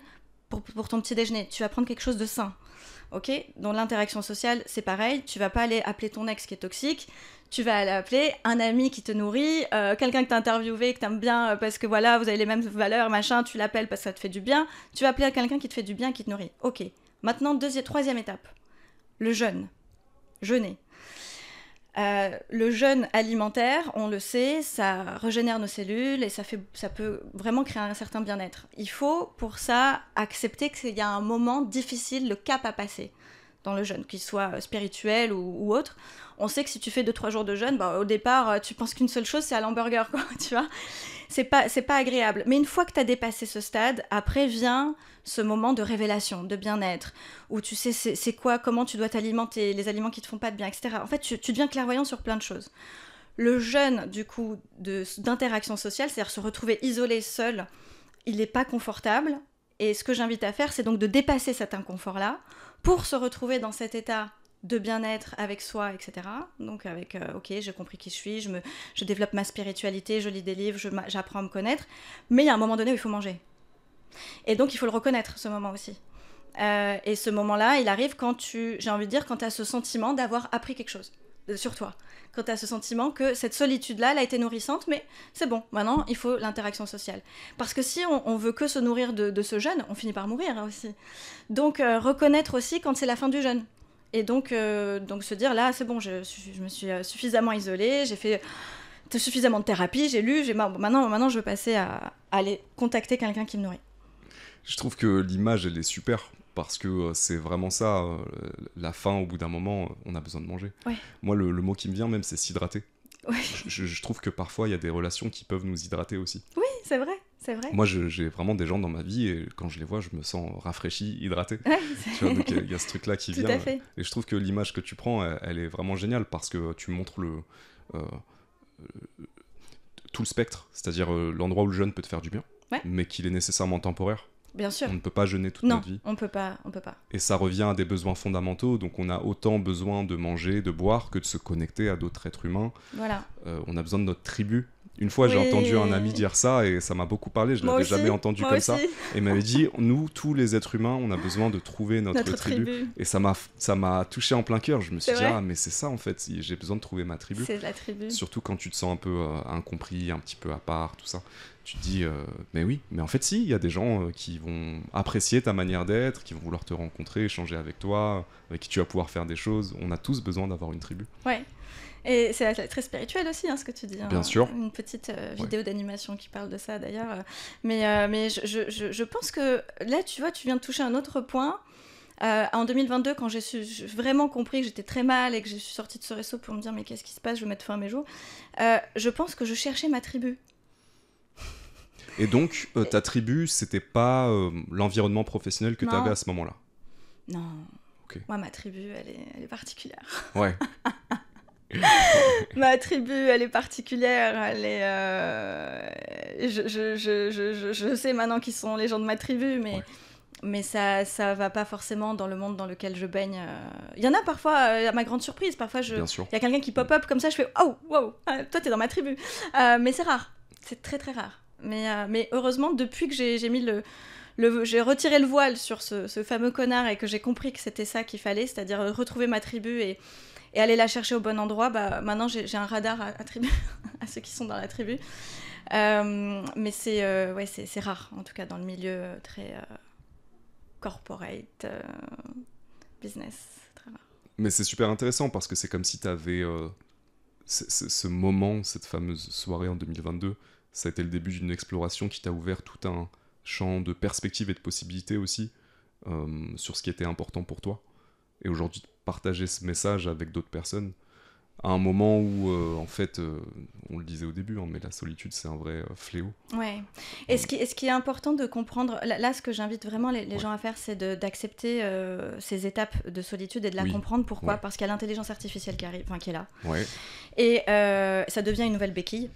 pour ton petit déjeuner. Tu vas prendre quelque chose de sain. Ok ? Dans l'interaction sociale, c'est pareil. Tu ne vas pas aller appeler ton ex qui est toxique. Tu vas aller appeler un ami qui te nourrit, quelqu'un que tu as interviewé, que tu aimes bien parce que voilà, vous avez les mêmes valeurs, machin, tu l'appelles parce que ça te fait du bien. Tu vas appeler quelqu'un qui te fait du bien, qui te nourrit. Ok. Maintenant, troisième étape. Le jeûner. Le jeûne alimentaire, on le sait, ça régénère nos cellules et ça peut vraiment créer un certain bien-être. Il faut pour ça accepter qu'il y a un moment difficile, le cap à passer dans le jeûne, qu'il soit spirituel ou autre. On sait que si tu fais 2-3 jours de jeûne, au départ, tu penses qu'une seule chose, c'est à l'hamburger, quoi, tu vois. C'est pas agréable. Mais une fois que tu as dépassé ce stade, après vient ce moment de révélation, de bien-être, où tu sais c'est quoi, comment tu dois t'alimenter, les aliments qui te font pas de bien, etc. En fait, tu deviens clairvoyant sur plein de choses. Le jeûne, du coup, d'interaction sociale, c'est-à-dire se retrouver isolé, seul, il n'est pas confortable. Et ce que j'invite à faire, c'est donc de dépasser cet inconfort-là pour se retrouver dans cet état de bien-être avec soi, etc. Donc avec, ok, j'ai compris qui je suis, je développe ma spiritualité, je lis des livres, j'apprends à me connaître, mais il y a un moment donné où il faut manger. Et donc il faut le reconnaître, ce moment aussi. Et ce moment-là, il arrive quand j'ai envie de dire, quand tu as ce sentiment d'avoir appris quelque chose sur toi. Quand tu as ce sentiment que cette solitude-là, elle a été nourrissante, mais c'est bon, maintenant, il faut l'interaction sociale. Parce que si on veut que se nourrir de ce jeûne, on finit par mourir aussi. Donc reconnaître aussi quand c'est la fin du jeûne. Et donc se dire, là, c'est bon, je me suis suffisamment isolée, j'ai fait suffisamment de thérapie, j'ai lu, maintenant je veux passer à aller contacter quelqu'un qui me nourrit. Je trouve que l'image, elle est super, parce que c'est vraiment ça, la faim, au bout d'un moment, on a besoin de manger. Ouais. Moi, le mot qui me vient même, c'est s'hydrater. Ouais. Je trouve que parfois, il y a des relations qui peuvent nous hydrater aussi. Oui, c'est vrai. Moi, j'ai vraiment des gens dans ma vie et quand je les vois, je me sens rafraîchi, hydraté. Ouais, tu vois, donc il y a ce truc-là qui Tout vient. À fait. Et je trouve que l'image que tu prends, elle est vraiment géniale parce que tu montres tout le spectre, c'est-à-dire l'endroit où le jeûne peut te faire du bien, mais qu'il est nécessairement temporaire. Bien sûr. On ne peut pas jeûner toute notre vie. Non, on peut pas. Et ça revient à des besoins fondamentaux, donc on a autant besoin de manger, de boire, que de se connecter à d'autres êtres humains. Voilà. On a besoin de notre tribu. Une fois, j'ai Oui. entendu un ami dire ça et ça m'a beaucoup parlé. Je Moi l'avais aussi, jamais entendu moi comme aussi. ça. Et il m'avait dit, nous, tous les êtres humains, on a besoin de trouver notre tribu. Et ça m'a touché en plein cœur. Je me suis dit, ah, mais c'est ça en fait, j'ai besoin de trouver ma tribu. C'est la tribu. Surtout quand tu te sens un peu incompris, un petit peu à part, tout ça. Tu te dis, mais oui, mais en fait, si, il y a des gens qui vont apprécier ta manière d'être, qui vont vouloir te rencontrer, échanger avec toi, avec qui tu vas pouvoir faire des choses. On a tous besoin d'avoir une tribu. Ouais. Et c'est très spirituel aussi, ce que tu dis. Bien sûr. Une petite vidéo d'animation qui parle de ça, d'ailleurs. Mais je pense que là, tu vois, tu viens de toucher un autre point. En 2022, quand j'ai vraiment compris que j'étais très mal et que je suis sortie de ce réseau pour me dire mais qu'est-ce qui se passe, je vais mettre fin à mes jours, je pense que je cherchais ma tribu. Et donc, ta tribu, c'était pas l'environnement professionnel que tu avais à ce moment-là? Non. Okay. Moi, ma tribu, elle est particulière. Ouais. Ma tribu, elle est particulière. Elle est. Je sais maintenant qui sont les gens de ma tribu, mais ça va pas forcément dans le monde dans lequel je baigne. Il y en a parfois, à ma grande surprise, parfois il y a quelqu'un qui pop-up comme ça, je fais oh wow, toi t'es dans ma tribu. Mais c'est rare, c'est très très rare. Mais heureusement, depuis que j'ai j'ai retiré le voile sur ce fameux connard et que j'ai compris que c'était ça qu'il fallait, c'est-à-dire retrouver ma tribu et aller la chercher au bon endroit, maintenant j'ai un radar à ceux qui sont dans la tribu. Mais c'est rare, en tout cas dans le milieu très corporate, business, très rare. Mais c'est super intéressant parce que c'est comme si tu avais ce moment, cette fameuse soirée en 2022, ça a été le début d'une exploration qui t'a ouvert tout un champ de perspectives et de possibilités aussi sur ce qui était important pour toi. Et aujourd'hui, partager ce message avec d'autres personnes à un moment où, en fait, on le disait au début, mais la solitude, c'est un vrai fléau. Ouais. Et ce qui est important de comprendre, là, ce que j'invite vraiment les gens à faire, c'est d'accepter ces étapes de solitude et de la comprendre. Pourquoi ? Parce qu'il y a l'intelligence artificielle qui arrive, qui est là. Ouais. Et ça devient une nouvelle béquille.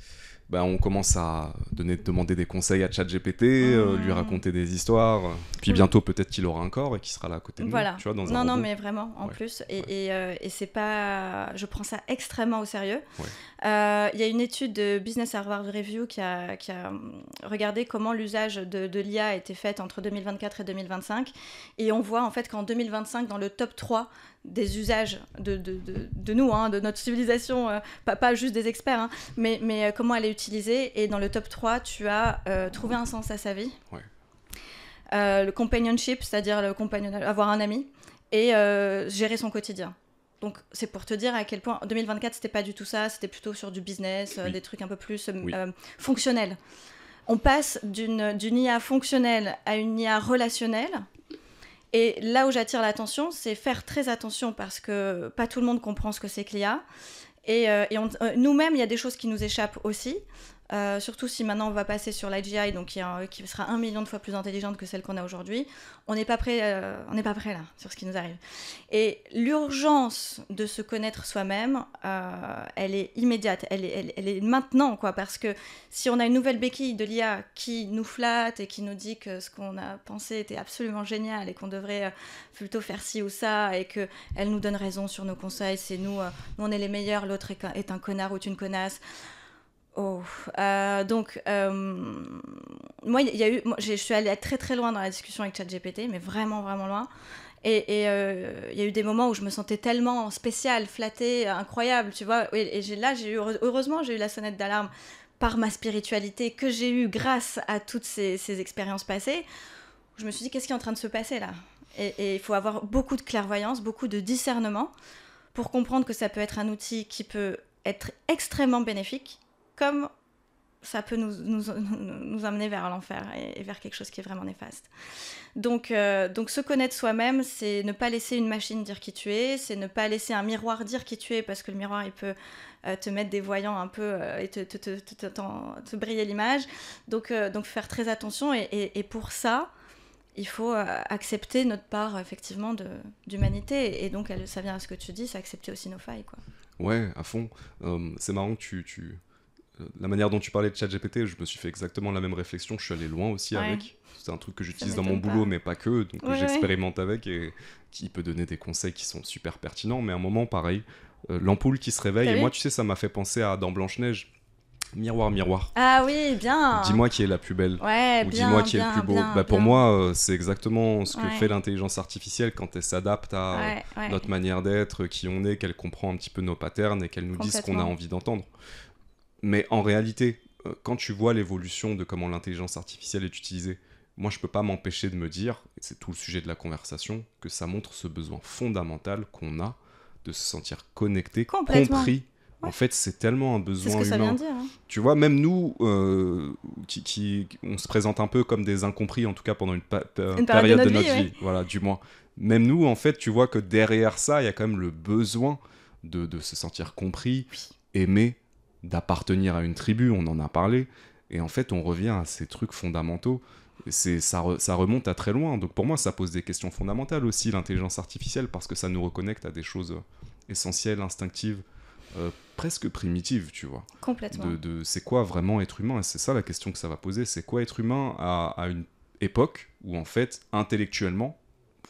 On commence à demander des conseils à ChatGPT, lui raconter des histoires. Puis bientôt, peut-être qu'il aura un corps et qu'il sera là à côté de nous. Tu vois, dans un robot. Non, mais vraiment, en plus. Et c'est pas... Je prends ça extrêmement au sérieux. Il y a une étude de Business Harvard Review qui a regardé comment l'usage de l'IA a été fait entre 2024 et 2025. Et on voit en fait qu'en 2025, dans le top 3 des usages de nous, de notre civilisation, pas juste des experts, mais comment elle est utilisée. Et dans le top 3, tu as trouvé un sens à sa vie, le companionship, c'est-à-dire avoir un ami, et gérer son quotidien. Donc c'est pour te dire à quel point, en 2024, c'était pas du tout ça, c'était plutôt sur du business, des trucs un peu plus fonctionnels. On passe d'une IA fonctionnelle à une IA relationnelle. Et là où j'attire l'attention, c'est faire très attention parce que pas tout le monde comprend ce que c'est que l'IA. Et nous-mêmes, il y a des choses qui nous échappent aussi. Surtout si maintenant on va passer sur l'AGI, donc qui sera 1 million de fois plus intelligente que celle qu'on a aujourd'hui. On n'est pas prêt là sur ce qui nous arrive. Et l'urgence de se connaître soi-même, elle est immédiate, elle est maintenant, parce que si on a une nouvelle béquille de l'IA qui nous flatte et qui nous dit que ce qu'on a pensé était absolument génial et qu'on devrait plutôt faire ci ou ça et qu'elle nous donne raison sur nos conseils, c'est nous on est les meilleurs, l'autre est un connard ou une connasse. Moi, je suis allée très très loin dans la discussion avec ChatGPT, mais vraiment vraiment loin. Et il y a eu des moments où je me sentais tellement spéciale, flattée, incroyable, tu vois. Heureusement, j'ai eu la sonnette d'alarme par ma spiritualité que j'ai eue grâce à toutes ces expériences passées. Je me suis dit, qu'est-ce qui est en train de se passer là ? Et il faut avoir beaucoup de clairvoyance, beaucoup de discernement pour comprendre que ça peut être un outil qui peut être extrêmement bénéfique, comme ça peut nous amener vers l'enfer et vers quelque chose qui est vraiment néfaste. Donc se connaître soi-même, c'est ne pas laisser une machine dire qui tu es, c'est ne pas laisser un miroir dire qui tu es, parce que le miroir, il peut te mettre des voyants un peu et te briller l'image. Donc faire très attention, et pour ça, il faut accepter notre part, effectivement, d'humanité. Et donc, ça vient à ce que tu dis, c'est accepter aussi nos failles, quoi. Ouais, à fond. C'est marrant que la manière dont tu parlais de ChatGPT, je me suis fait exactement la même réflexion. Je suis allé loin aussi avec. C'est un truc que j'utilise dans mon boulot, mais pas que. Donc j'expérimente avec et qui peut donner des conseils qui sont super pertinents. Mais à un moment, pareil, l'ampoule qui se réveille. Et moi, tu sais, ça m'a fait penser à dans Blanche-Neige. Miroir, miroir. Ah oui, bien. Dis-moi qui est la plus belle. Ouais, Ou bien, dis-moi qui est le bien, plus beau. bien, Pour bien. moi, c'est exactement ce que Ouais. fait l'intelligence artificielle quand elle s'adapte à Ouais. notre manière d'être, qui on est, qu'elle comprend un petit peu nos patterns et qu'elle nous dit ce qu'on a Complètement. envie d'entendre. Mais en réalité, quand tu vois l'évolution de comment l'intelligence artificielle est utilisée, moi je peux pas m'empêcher de me dire, et c'est tout le sujet de la conversation, que ça montre ce besoin fondamental qu'on a de se sentir connecté, Complètement. compris. En Ouais. fait, c'est tellement un C'est besoin ce que ça vient humain. de dire. Hein. Tu vois, même nous, on se présente un peu comme des incompris, en tout cas pendant une période de notre vie, voilà, du moins. Même nous, en fait, tu vois que derrière ça, il y a quand même le besoin de se sentir compris, aimé, d'appartenir à une tribu, on en a parlé. Et en fait, on revient à ces trucs fondamentaux. Ça remonte à très loin. Donc pour moi, ça pose des questions fondamentales aussi, l'intelligence artificielle, parce que ça nous reconnecte à des choses essentielles, instinctives, presque primitives, tu vois. Complètement. C'est quoi vraiment être humain? Et c'est ça la question que ça va poser. C'est quoi être humain à une époque où, en fait, intellectuellement,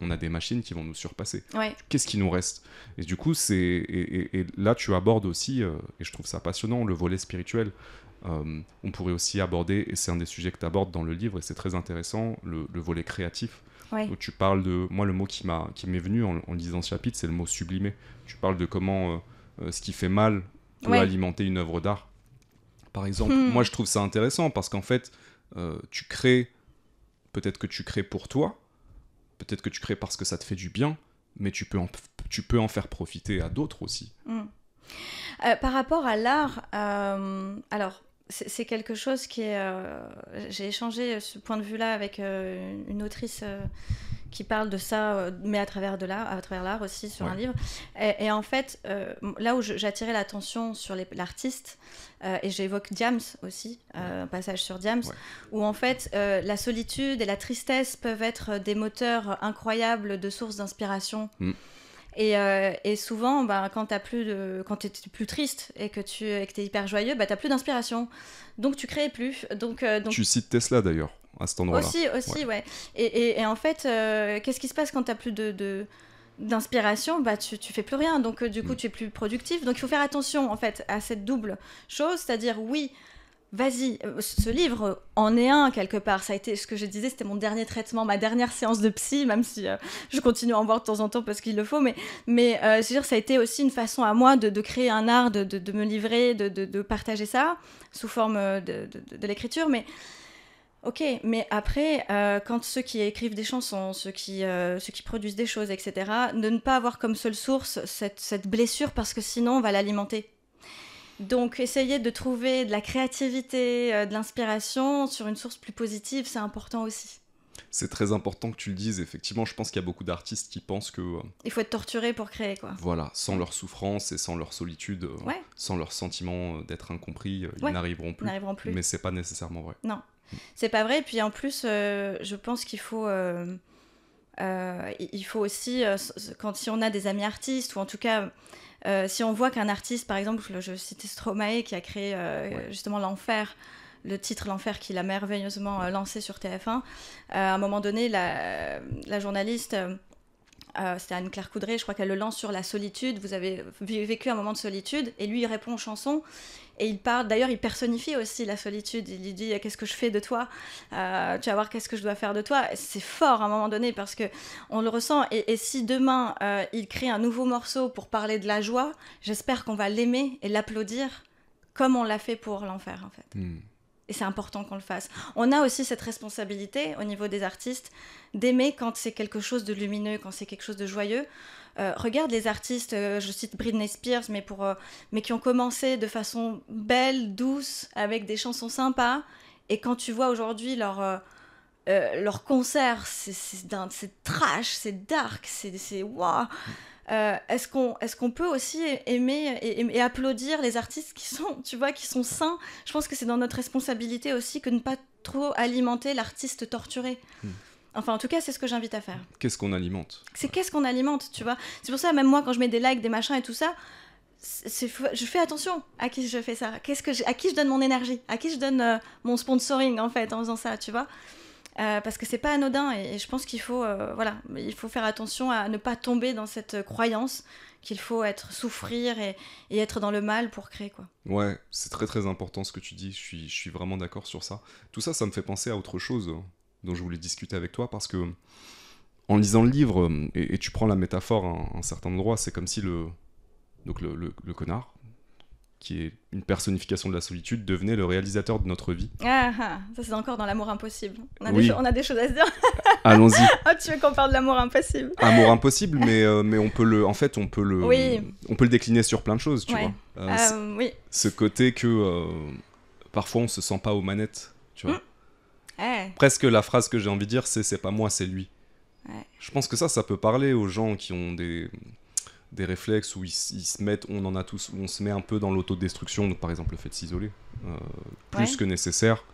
on a des machines qui vont nous surpasser. Ouais. Qu'est-ce qui nous reste? Et du coup, et là, tu abordes aussi, et je trouve ça passionnant, le volet spirituel. On pourrait aussi aborder, et c'est un des sujets que tu abordes dans le livre, et c'est très intéressant, le volet créatif. Ouais. Où tu parles de... Moi, le mot qui m'est venu en lisant ce chapitre, c'est le mot sublimé. Tu parles de comment ce qui fait mal peut alimenter une œuvre d'art. Par exemple, moi, je trouve ça intéressant, parce qu'en fait, tu crées... Peut-être que tu crées pour toi, peut-être que tu crées parce que ça te fait du bien, mais tu peux en faire profiter à d'autres aussi. Par rapport à l'art, alors c'est quelque chose qui est... j'ai échangé ce point de vue-là avec une autrice qui parle de ça, mais à travers l'art aussi, sur un livre. Et en fait, là où j'attirais l'attention sur l'artiste, et j'évoque Diams aussi, un passage sur Diams, où en fait, la solitude et la tristesse peuvent être des moteurs incroyables de sources d'inspiration. Et souvent, quand t'es plus triste et que t'es hyper joyeux, t'as plus d'inspiration. Donc tu crées plus. Donc... Tu cites Tesla d'ailleurs, à cet endroit-là. Aussi, ouais. Et en fait, qu'est-ce qui se passe quand t'as plus d'inspiration? Tu fais plus rien. Donc du coup, tu es plus productif. Donc il faut faire attention en fait à cette double chose, c'est-à-dire oui. Vas-y, ce livre en est un quelque part. Ça a été ce que je disais, c'était mon dernier traitement, ma dernière séance de psy, même si je continue à en voir de temps en temps parce qu'il le faut. Mais c'est-à-dire, ça a été aussi une façon à moi de créer un art, de me livrer, de partager ça sous forme de l'écriture. Mais ok, mais après, quand ceux qui écrivent des chansons, ceux qui produisent des choses, etc., de ne pas avoir comme seule source cette blessure parce que sinon on va l'alimenter. Donc, essayer de trouver de la créativité, de l'inspiration sur une source plus positive, c'est important aussi. C'est très important que tu le dises. Effectivement, je pense qu'il y a beaucoup d'artistes qui pensent que... il faut être torturé pour créer, quoi. Voilà, sans leur souffrance et sans leur solitude, sans leur sentiment d'être incompris, ils n'arriveront plus. Mais c'est pas nécessairement vrai. Non, c'est pas vrai. Et puis en plus, je pense qu'il faut... il faut aussi, si on a des amis artistes, ou en tout cas... si on voit qu'un artiste, par exemple, je citais Stromae qui a créé justement l'Enfer, le titre L'Enfer qu'il a merveilleusement lancé sur TF1, à un moment donné, la journaliste, c'était Anne-Claire Coudray, je crois qu'elle le lance sur la solitude. Vous avez vécu un moment de solitude, et lui il répond en chanson. Et il parle, d'ailleurs, il personnifie aussi la solitude. Il lui dit qu'est-ce que je fais de toi, tu vas voir qu'est-ce que je dois faire de toi. C'est fort à un moment donné parce que on le ressent. Et si demain il crée un nouveau morceau pour parler de la joie, j'espère qu'on va l'aimer et l'applaudir comme on l'a fait pour l'Enfer en fait. Et c'est important qu'on le fasse. On a aussi cette responsabilité au niveau des artistes d'aimer quand c'est quelque chose de lumineux, quand c'est quelque chose de joyeux. Regarde les artistes, je cite Britney Spears, mais qui ont commencé de façon belle, douce, avec des chansons sympas. Et quand tu vois aujourd'hui leur concert, c'est trash, c'est dark, c'est waouh. Est-ce qu'on peut aussi aimer et applaudir les artistes qui sont sains? Je pense que c'est dans notre responsabilité aussi que de ne pas trop alimenter l'artiste torturé. Enfin, en tout cas, c'est ce que j'invite à faire. Qu'est-ce qu'on alimente? Qu'est-ce qu'on alimente, tu vois? C'est pour ça, même moi, quand je mets des likes, des machins et tout ça, je fais attention à qui je fais ça. À qui je donne mon énergie? À qui je donne mon sponsoring, en fait, en faisant ça, tu vois? Parce que c'est pas anodin et je pense qu'il faut, il faut faire attention à ne pas tomber dans cette croyance qu'il faut souffrir et être dans le mal pour créer, quoi. Ouais, c'est très très important ce que tu dis, je suis vraiment d'accord sur ça. Tout ça, ça me fait penser à autre chose dont je voulais discuter avec toi, parce que en lisant le livre, et tu prends la métaphore à un certain endroit, c'est comme si le connard, qui est une personnification de la solitude, devenait le réalisateur de notre vie. Ça c'est encore dans l'amour impossible. On a des choses à se dire. Allons-y. Tu veux qu'on parle de l'amour impossible? Amour impossible, mais on peut le décliner sur plein de choses, tu vois. Oui. Ce côté que parfois on se sent pas aux manettes, tu vois. Presque la phrase que j'ai envie de dire, c'est pas moi, c'est lui. Je pense que ça peut parler aux gens qui ont des réflexes où ils se mettent, on en a tous, où on se met un peu dans l'autodestruction, donc par exemple le fait de s'isoler, plus que nécessaire.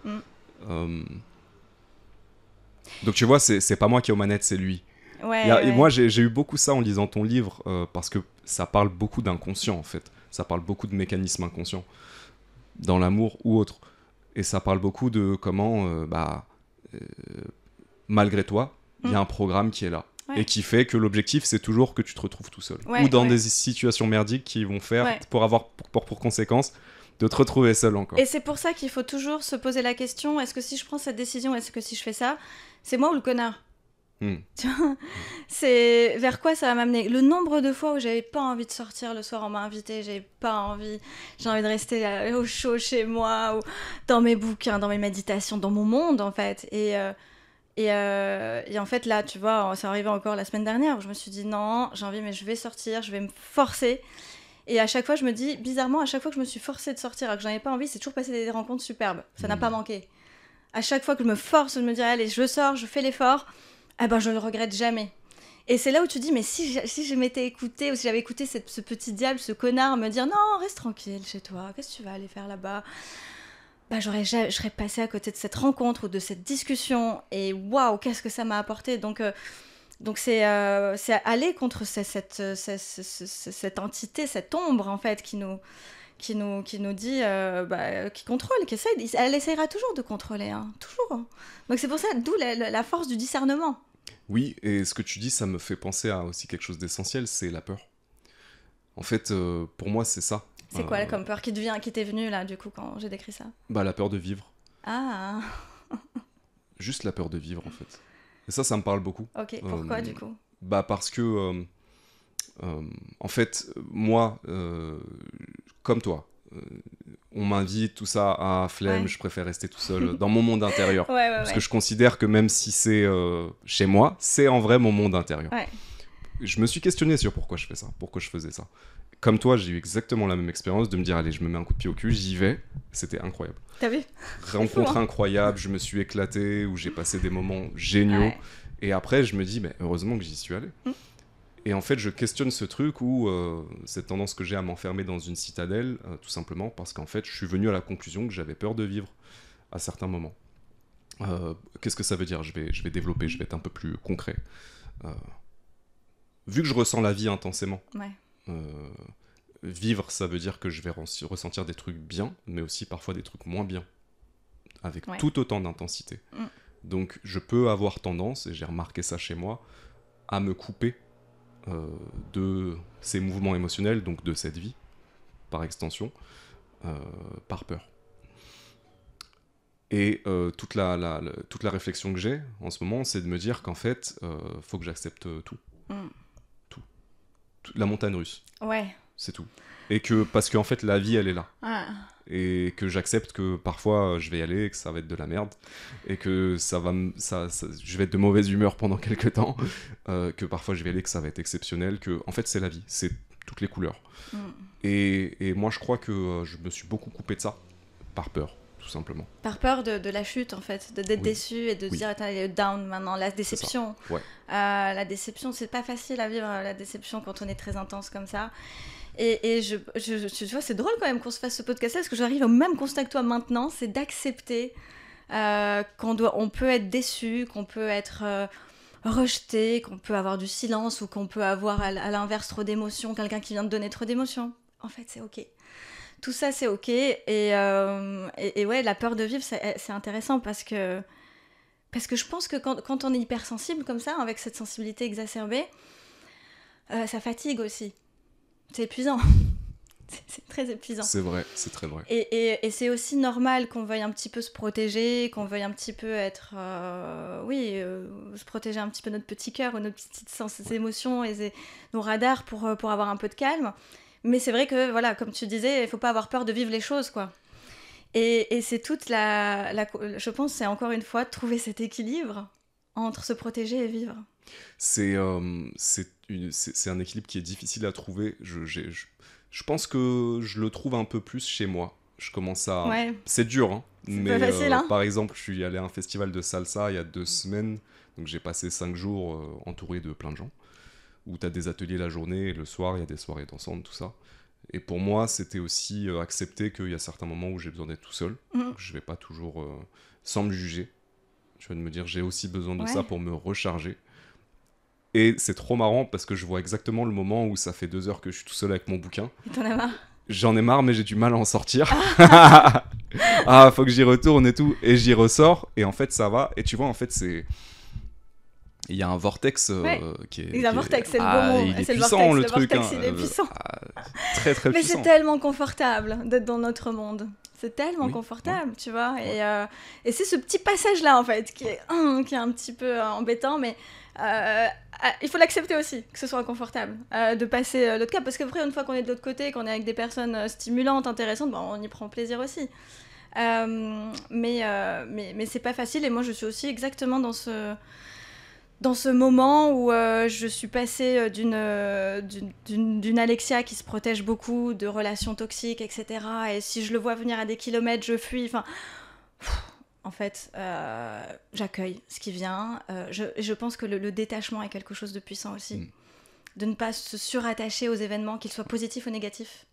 Donc tu vois, c'est pas moi qui ai aux manettes, c'est lui. Et moi j'ai eu beaucoup ça en lisant ton livre, parce que ça parle beaucoup d'inconscient en fait, ça parle beaucoup de mécanismes inconscients, dans l'amour ou autre, et ça parle beaucoup de comment, malgré toi, il y a un programme qui est là. Et qui fait que l'objectif, c'est toujours que tu te retrouves tout seul. Ou dans des situations merdiques qui vont faire, pour avoir pour conséquence, de te retrouver seul encore. Et c'est pour ça qu'il faut toujours se poser la question, est-ce que si je prends cette décision, est-ce que si je fais ça, c'est moi ou le connard? C'est vers quoi ça va m'amener? Le nombre de fois où j'avais pas envie de sortir le soir, on m'a invité, j'ai envie de rester au chaud chez moi, ou dans mes bouquins, dans mes méditations, dans mon monde, en fait. Et en fait, là, tu vois, c'est arrivé encore la semaine dernière où je me suis dit non, j'ai envie, mais je vais sortir, je vais me forcer. Et à chaque fois, je me dis, bizarrement, à chaque fois que je me suis forcée de sortir et que j'en avais pas envie, c'est toujours passé des rencontres superbes. Ça n'a pas manqué. À chaque fois que je me force, je me dis, allez, je sors, je fais l'effort, je le regrette jamais. Et c'est là où tu dis, mais si je m'étais écoutée, ou si j'avais écouté ce petit diable, ce connard, me dire, non, reste tranquille chez toi, qu'est-ce que tu vas aller faire là-bas? Je serais passée à côté de cette rencontre ou de cette discussion, et waouh, qu'est-ce que ça m'a apporté. Donc c'est aller contre cette entité, cette ombre en fait qui nous dit, qui contrôle, elle essaiera toujours de contrôler, toujours. Donc c'est pour ça, d'où la force du discernement. Oui, et ce que tu dis, ça me fait penser à aussi quelque chose d'essentiel, c'est la peur. En fait, pour moi, c'est ça. C'est quoi comme peur qui t'est venue là, du coup, quand j'ai décrit ça? La peur de vivre. Ah. Juste la peur de vivre, en fait. Et ça me parle beaucoup. Ok, pourquoi du coup? Parce que, en fait, moi, comme toi, on m'invite, tout ça, flemme, je préfère rester tout seul dans mon monde intérieur. Parce que je considère que même si c'est chez moi, c'est en vrai mon monde intérieur. Je me suis questionné sur pourquoi je fais ça, pourquoi je faisais ça. Comme toi, j'ai eu exactement la même expérience de me dire, allez, je me mets un coup de pied au cul, j'y vais. C'était incroyable. T'as vu? Rencontre incroyable, je me suis éclaté, où j'ai passé des moments géniaux. Et après, je me dis, mais heureusement que j'y suis allé. Et en fait, je questionne ce truc où cette tendance que j'ai à m'enfermer dans une citadelle, tout simplement parce qu'en fait, je suis venu à la conclusion que j'avais peur de vivre à certains moments. Qu'est-ce que ça veut dire ? Je vais développer, je vais être un peu plus concret. Vu que je ressens la vie intensément, vivre, ça veut dire que je vais ressentir des trucs bien, mais aussi parfois des trucs moins bien, avec tout autant d'intensité. Donc je peux avoir tendance, et j'ai remarqué ça chez moi, à me couper de ces mouvements émotionnels, donc de cette vie, par extension, par peur. Et toute la réflexion que j'ai en ce moment, c'est de me dire qu'en fait, faut que j'accepte tout. La montagne russe. C'est tout. Et que, parce qu'en fait, la vie, elle est là. Et que j'accepte que parfois, je vais y aller, que ça va être de la merde, et que je vais être de mauvaise humeur pendant quelques temps, que parfois, je vais y aller, que ça va être exceptionnel, que, en fait, c'est la vie, c'est toutes les couleurs. Et moi, je crois que je me suis beaucoup coupé de ça, par peur, tout simplement. Par peur de la chute, en fait, d'être déçu et de se dire, attends, il est down maintenant, la déception. La déception, c'est pas facile à vivre, la déception, quand on est très intense comme ça. Et tu vois, c'est drôle quand même qu'on se fasse ce podcast-là, parce que j'arrive au même constat que toi maintenant, c'est d'accepter qu'on peut être déçu, qu'on peut être rejeté, qu'on peut avoir du silence, ou qu'on peut avoir à l'inverse trop d'émotions, quelqu'un qui vient de donner trop d'émotions. En fait, c'est ok. Tout ça, c'est ok. Et ouais, la peur de vivre, c'est intéressant parce que je pense que quand on est hypersensible comme ça, avec cette sensibilité exacerbée, ça fatigue aussi. c'est épuisant. C'est très épuisant. C'est vrai, c'est très vrai. Et c'est aussi normal qu'on veuille un petit peu se protéger, qu'on veuille un petit peu être... se protéger un petit peu notre petit cœur ou nos petites émotions et nos radars pour avoir un peu de calme. Mais c'est vrai que, voilà, comme tu disais, il ne faut pas avoir peur de vivre les choses, quoi. Et c'est toute je pense, c'est encore une fois trouver cet équilibre entre se protéger et vivre. C'est un équilibre qui est difficile à trouver. Je pense que je le trouve un peu plus chez moi. Je commence à... Ouais. C'est dur, hein. C'est pas facile, hein. Par exemple, je suis allé à un festival de salsa il y a 2 semaines. Donc j'ai passé 5 jours entouré de plein de gens. Où tu as des ateliers la journée et le soir, il y a des soirées dansant, tout ça. Et pour moi, c'était aussi accepter qu'il y a certains moments où j'ai besoin d'être tout seul. Je vais pas toujours... sans me juger. Tu vas me dire, j'ai aussi besoin de ça pour me recharger. Et c'est trop marrant parce que je vois exactement le moment où ça fait 2 heures que je suis tout seul avec mon bouquin. Et t'en as marre? J'en ai marre, mais j'ai du mal à en sortir. Ah, faut que j'y retourne et tout. Et j'y ressors, et en fait, ça va. Et tu vois, en fait, c'est... Il y a un vortex qui est... Un vortex, c'est le bon mot. Il est c'est puissant, le vortex, truc. il est puissant. Très, très mais puissant. c'est tellement confortable d'être dans notre monde. C'est tellement confortable, tu vois. Et c'est ce petit passage-là, en fait, qui est un petit peu embêtant, mais il faut l'accepter aussi, que ce soit inconfortable, de passer l'autre cap. Parce qu'après, une fois qu'on est de l'autre côté, qu'on est avec des personnes stimulantes, intéressantes, on y prend plaisir aussi. Mais c'est pas facile, et moi, je suis aussi exactement dans ce moment où je suis passée d'une Alexia qui se protège beaucoup, de relations toxiques, etc. Et si je le vois venir à des kilomètres, je fuis. Enfin, en fait, j'accueille ce qui vient. Je pense que le détachement est quelque chose de puissant aussi. De ne pas se surattacher aux événements, qu'ils soient positifs ou négatifs.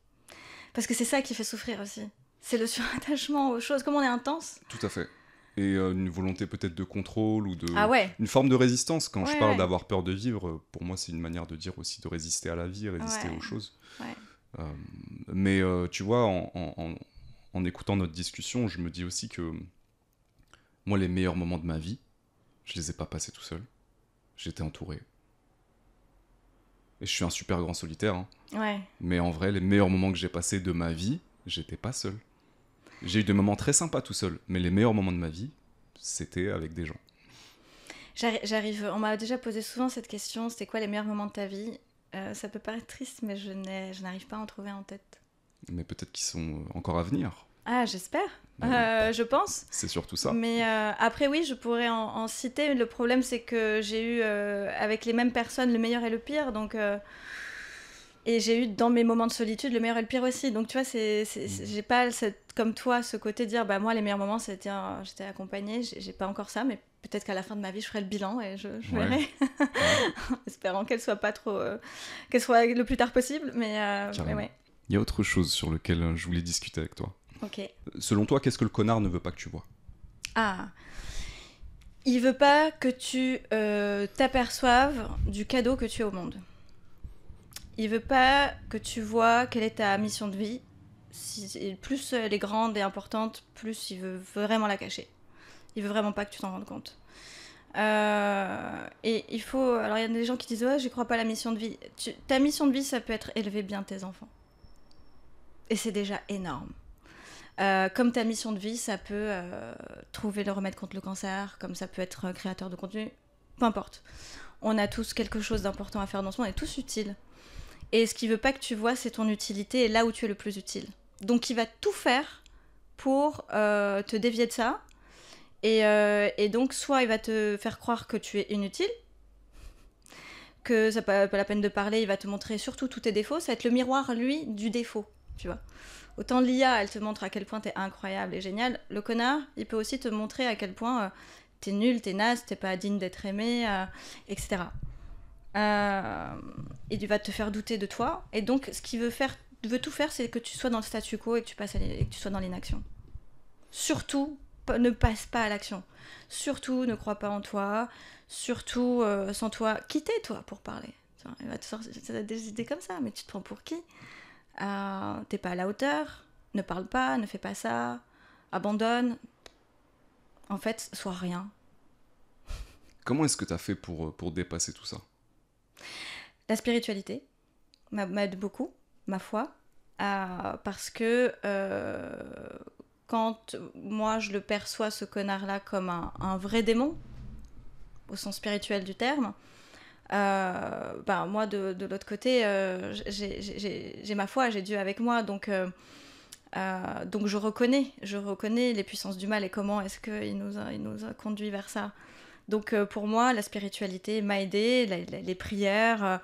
Parce que c'est ça qui fait souffrir aussi. C'est le surattachement aux choses. Comme on est intense. Tout à fait. Et une volonté peut-être de contrôle ou de... une forme de résistance. Quand je parle d'avoir peur de vivre, pour moi, c'est une manière de dire aussi de résister à la vie, résister aux choses. Mais tu vois, en écoutant notre discussion, je me dis aussi que moi, les meilleurs moments de ma vie, je les ai pas passés tout seul. J'étais entouré. Et je suis un super grand solitaire. Hein. Mais en vrai, les meilleurs moments que j'ai passés de ma vie, j'étais pas seul. J'ai eu des moments très sympas tout seul, mais les meilleurs moments de ma vie, c'était avec des gens. On m'a déjà posé souvent cette question, c'était quoi les meilleurs moments de ta vie ? Ça peut paraître triste, mais je n'arrive pas à en trouver en tête. Mais peut-être qu'ils sont encore à venir. Ah, j'espère. Je pense. C'est surtout ça. Mais après, oui, je pourrais en citer. Le problème, c'est que j'ai eu, avec les mêmes personnes, le meilleur et le pire, donc... Et j'ai eu dans mes moments de solitude le meilleur et le pire aussi. Donc tu vois, j'ai pas comme toi ce côté de dire moi les meilleurs moments c'était j'étais accompagnée. J'ai pas encore ça, mais peut-être qu'à la fin de ma vie je ferai le bilan et je verrai. Espérant qu'elle soit pas trop, qu'elle soit le plus tard possible. Mais ouais. Il y a autre chose sur lequel je voulais discuter avec toi. Ok. Selon toi, qu'est-ce que le connard ne veut pas que tu vois ? Il veut pas que tu t'aperçoives du cadeau que tu es au monde. Il veut pas que tu vois quelle est ta mission de vie. Plus elle est grande et importante, plus il veut vraiment la cacher. Il veut vraiment pas que tu t'en rendes compte. Et il faut... Alors il y a des gens qui disent « Ouais, j'y crois pas à la mission de vie ». Ta mission de vie, ça peut être élever bien tes enfants. Et c'est déjà énorme. Comme ta mission de vie, ça peut trouver le remède contre le cancer, comme ça peut être créateur de contenu, peu importe. On a tous quelque chose d'important à faire dans ce monde, on est tous utiles. Et ce qu'il veut pas que tu vois, c'est ton utilité et là où tu es le plus utile. Donc il va tout faire pour te dévier de ça. Et donc soit il va te faire croire que tu es inutile, que ça n'a pas la peine de parler, il va te montrer surtout tous tes défauts. Ça va être le miroir, lui, du défaut, tu vois. Autant l'IA, elle te montre à quel point t'es incroyable et génial. Le connard, il peut aussi te montrer à quel point t'es nul, t'es naze, t'es pas digne d'être aimé, etc. Et il va te faire douter de toi. Et donc, ce qu'il veut tout faire, c'est que tu sois dans le statu quo et que tu sois dans l'inaction. Surtout, ne passe pas à l'action. Surtout, ne crois pas en toi. Surtout, sans toi, qui t'es, toi, pour parler. Il va te sortir des idées comme ça, mais tu te prends pour qui ? T'es pas à la hauteur, ne parle pas, ne fais pas ça, abandonne. En fait, sois rien. Comment est-ce que t'as fait pour dépasser tout ça ? La spiritualité m'aide beaucoup. ma foi, parce que quand moi je le perçois, ce connard-là, comme un vrai démon, au sens spirituel du terme, moi de l'autre côté, j'ai ma foi, j'ai Dieu avec moi, donc je reconnais les puissances du mal et comment est-ce qu'il nous a conduits vers ça. Donc pour moi, la spiritualité m'a aidée, les prières,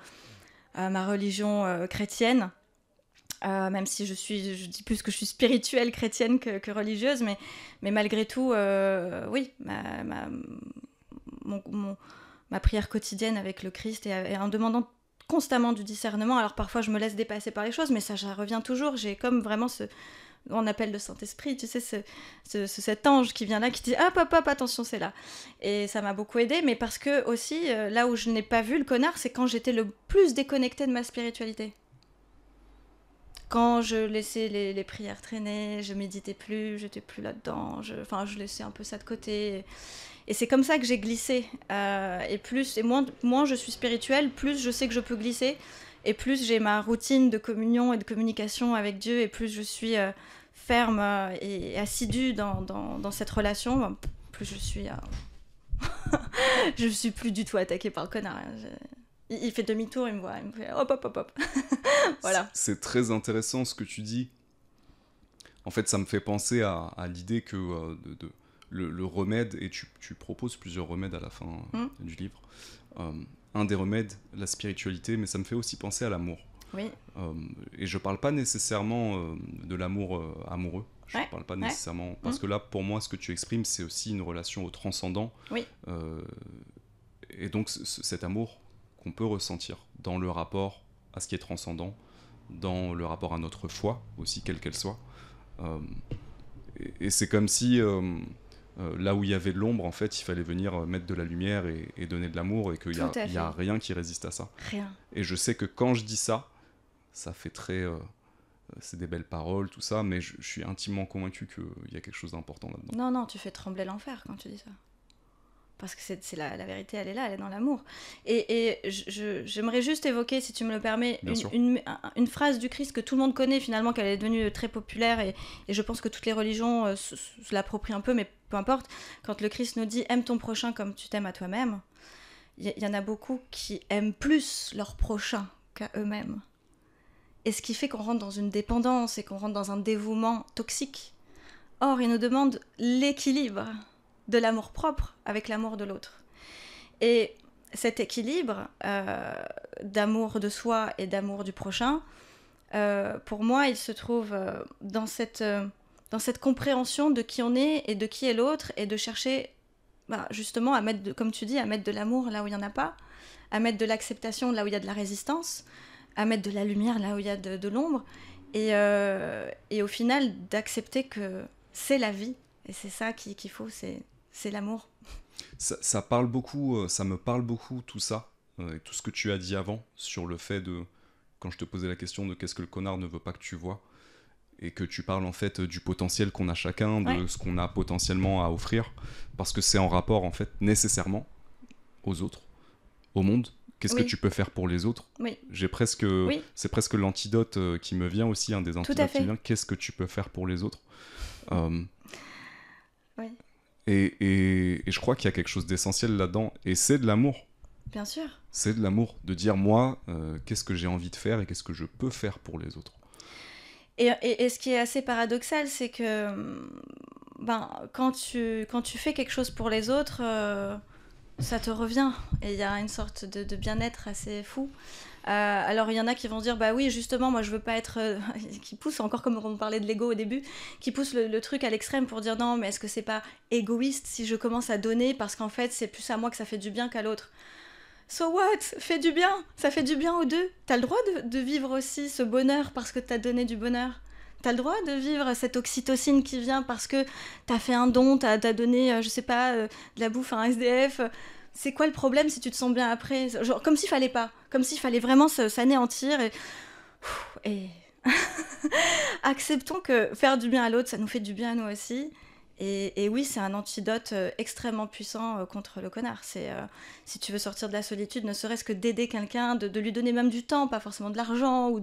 ma religion chrétienne, même si je dis plus que je suis spirituelle chrétienne que religieuse, mais malgré tout, oui, ma prière quotidienne avec le Christ et en demandant constamment du discernement. Alors parfois je me laisse dépasser par les choses, mais ça revient toujours. J'ai comme vraiment on appelle le Saint-Esprit, tu sais, cet ange qui vient là, qui dit hop, hop, hop, attention, c'est là. Et ça m'a beaucoup aidée, mais parce que aussi, là où je n'ai pas vu le connard, c'est quand j'étais le plus déconnectée de ma spiritualité. Quand je laissais les prières traîner, je méditais plus, j'étais plus là-dedans, je laissais un peu ça de côté. Et c'est comme ça que j'ai glissé. Et moins je suis spirituelle, plus je sais que je peux glisser. Et plus j'ai ma routine de communion et de communication avec Dieu, et plus je suis ferme et assidue dans cette relation, plus je suis... je suis plus du tout attaquée par le connard. Il fait demi-tour, il me voit, il me fait hop, hop, hop, hop. Voilà. C'est très intéressant ce que tu dis. En fait, ça me fait penser à l'idée que le remède, et tu proposes plusieurs remèdes à la fin du livre. Un des remèdes, la spiritualité, mais ça me fait aussi penser à l'amour. Oui. Et je parle pas nécessairement de l'amour amoureux. Je ne parle pas nécessairement... Parce que là, pour moi, ce que tu exprimes, c'est aussi une relation au transcendant. Oui. Et donc, cet amour qu'on peut ressentir dans le rapport à ce qui est transcendant, dans le rapport à notre foi, aussi, quelle qu'elle soit. Et c'est comme si... là où il y avait de l'ombre, en fait, il fallait venir mettre de la lumière et donner de l'amour, et qu'il n'y a rien qui résiste à ça. Rien. Et je sais que quand je dis ça, ça fait très... c'est des belles paroles, tout ça, mais je suis intimement convaincu qu'il y a quelque chose d'important là-dedans. Non, tu fais trembler l'enfer quand tu dis ça. Parce que c'est la vérité, elle est là, elle est dans l'amour. Et j'aimerais juste évoquer, si tu me le permets, une phrase du Christ que tout le monde connaît finalement, qu'elle est devenue très populaire, et je pense que toutes les religions se l'approprient un peu, mais peu importe. Quand le Christ nous dit « aime ton prochain comme tu t'aimes à toi-même », il y en a beaucoup qui aiment plus leur prochain qu'à eux-mêmes. Et ce qui fait qu'on rentre dans une dépendance et qu'on rentre dans un dévouement toxique. Or, il nous demande l'équilibre de l'amour propre avec l'amour de l'autre. Et cet équilibre d'amour de soi et d'amour du prochain, pour moi, il se trouve dans cette compréhension de qui on est et de qui est l'autre, et de chercher justement à mettre, comme tu dis, à mettre de l'amour là où il n'y en a pas, à mettre de l'acceptation là où il y a de la résistance, à mettre de la lumière là où il y a de l'ombre, et au final d'accepter que c'est la vie, et c'est ça qu'il faut, c'est l'amour. Ça parle beaucoup, ça me parle beaucoup tout ça, et tout ce que tu as dit avant sur le fait de, quand je te posais la question de qu'est-ce que le connard ne veut pas que tu vois, et que tu parles en fait du potentiel qu'on a chacun, de ce qu'on a potentiellement à offrir, parce que c'est en rapport en fait nécessairement aux autres, au monde. Qu'est-ce que tu peux faire pour les autres ? C'est presque l'antidote qui me vient aussi, un des antidotes qui me vient. Qu'est-ce que tu peux faire pour les autres ? Et je crois qu'il y a quelque chose d'essentiel là-dedans, et c'est de l'amour. Bien sûr. C'est de l'amour, de dire moi, qu'est-ce que j'ai envie de faire et qu'est-ce que je peux faire pour les autres. Et ce qui est assez paradoxal, c'est que quand tu fais quelque chose pour les autres, ça te revient, et il y a une sorte de bien-être assez fou. Alors il y en a qui vont dire bah oui, justement moi je veux pas être qui poussent, encore comme on parlait de l'ego au début, qui poussent le truc à l'extrême pour dire non, mais est-ce que c'est pas égoïste si je commence à donner, parce qu'en fait c'est plus à moi que ça fait du bien qu'à l'autre. So what? Fais du bien, ça fait du bien aux deux. T'as le droit de vivre aussi ce bonheur parce que t'as donné du bonheur. T'as le droit de vivre cette oxytocine qui vient parce que t'as fait un don, t'as donné, je sais pas, de la bouffe à un SDF. C'est quoi le problème si tu te sens bien après ? Genre, comme s'il fallait pas, comme s'il fallait vraiment s'anéantir et... Acceptons que faire du bien à l'autre, ça nous fait du bien à nous aussi, Et oui, c'est un antidote extrêmement puissant contre le connard. Si tu veux sortir de la solitude, ne serait-ce que d'aider quelqu'un, de lui donner même du temps, pas forcément de l'argent,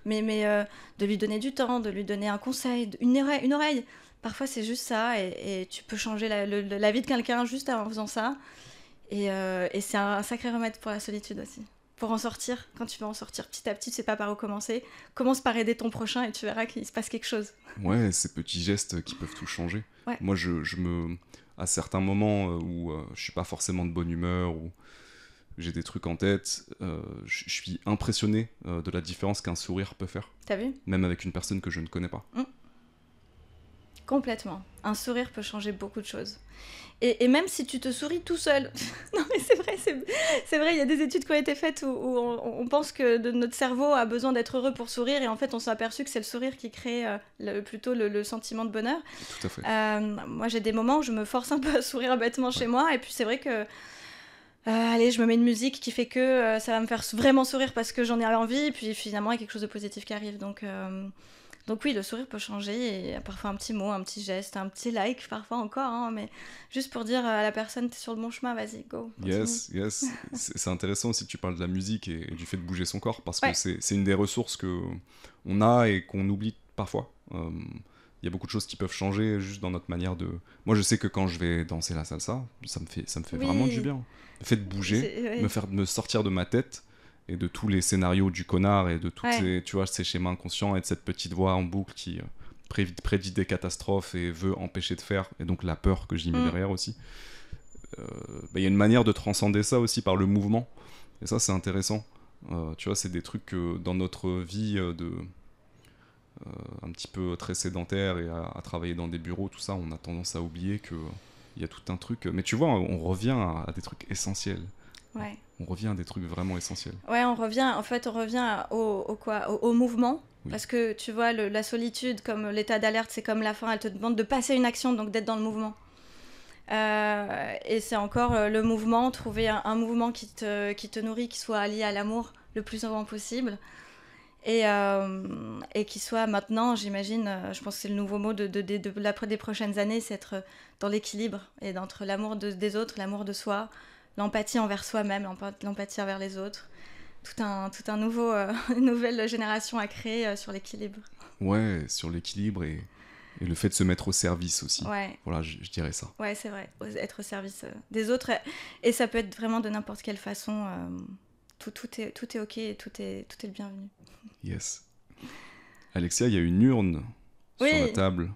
mais de lui donner du temps, de lui donner un conseil, une oreille. Parfois, c'est juste ça, et tu peux changer la vie de quelqu'un juste en faisant ça. Et c'est un sacré remède pour la solitude aussi. Pour en sortir, quand tu vas en sortir petit à petit, tu sais pas par où commencer. Commence par aider ton prochain et tu verras qu'il se passe quelque chose. Ouais, ces petits gestes qui peuvent tout changer. Ouais. Moi, à certains moments où je suis pas forcément de bonne humeur, ou j'ai des trucs en tête, je suis impressionné de la différence qu'un sourire peut faire. T'as vu ? Même avec une personne que je ne connais pas. Complètement. Un sourire peut changer beaucoup de choses. Et même si tu te souris tout seul. Non mais c'est vrai, il y a des études qui ont été faites où on pense que notre cerveau a besoin d'être heureux pour sourire, et en fait on s'est aperçu que c'est le sourire qui crée plutôt le sentiment de bonheur. Tout à fait. Moi j'ai des moments où je me force un peu à sourire bêtement chez moi, et puis c'est vrai que allez, je me mets une musique qui fait que ça va me faire vraiment sourire parce que j'en ai envie, et puis finalement il y a quelque chose de positif qui arrive. Donc oui, le sourire peut changer, et parfois un petit mot, un petit geste, un petit like, parfois encore, hein, mais juste pour dire à la personne, t'es sur le bon chemin, vas-y, go. Continue. Yes. C'est intéressant aussi, tu parles de la musique et du fait de bouger son corps, parce que c'est une des ressources qu'on a et qu'on oublie parfois. Il y a beaucoup de choses qui peuvent changer juste dans notre manière de... Moi, je sais que quand je vais danser la salsa, ça me fait vraiment du bien. Le fait de bouger, me sortir de ma tête, et de tous les scénarios du connard, et de tous ces schémas inconscients, et de cette petite voix en boucle qui prédit des catastrophes et veut empêcher de faire, et donc la peur que j'y mets derrière aussi. Y a une manière de transcender ça aussi par le mouvement, et ça c'est intéressant. Tu vois, c'est des trucs que dans notre vie un petit peu très sédentaire, et à travailler dans des bureaux, tout ça, on a tendance à oublier qu'il y a tout un truc. Mais tu vois, on revient à des trucs essentiels. Ouais. On revient à des trucs vraiment essentiels. Ouais, on revient au mouvement. Oui. Parce que tu vois, la solitude, comme l'état d'alerte, c'est comme la faim, elle te demande de passer une action, donc d'être dans le mouvement. Et c'est encore le mouvement, trouver un mouvement qui te nourrit, qui soit lié à l'amour le plus souvent possible. Et qui soit maintenant, j'imagine, je pense que c'est le nouveau mot des prochaines années, c'est être dans l'équilibre, et entre l'amour des autres, l'amour de soi, l'empathie envers soi-même, l'empathie envers les autres. Tout un nouveau, une nouvelle génération à créer sur l'équilibre. Ouais, sur l'équilibre et le fait de se mettre au service aussi. Ouais. Voilà, je dirais ça. Ouais, c'est vrai, être au service des autres. Et ça peut être vraiment de n'importe quelle façon. Tout est ok, et tout est le bienvenu. Yes. Alexia, il y a une urne sur la table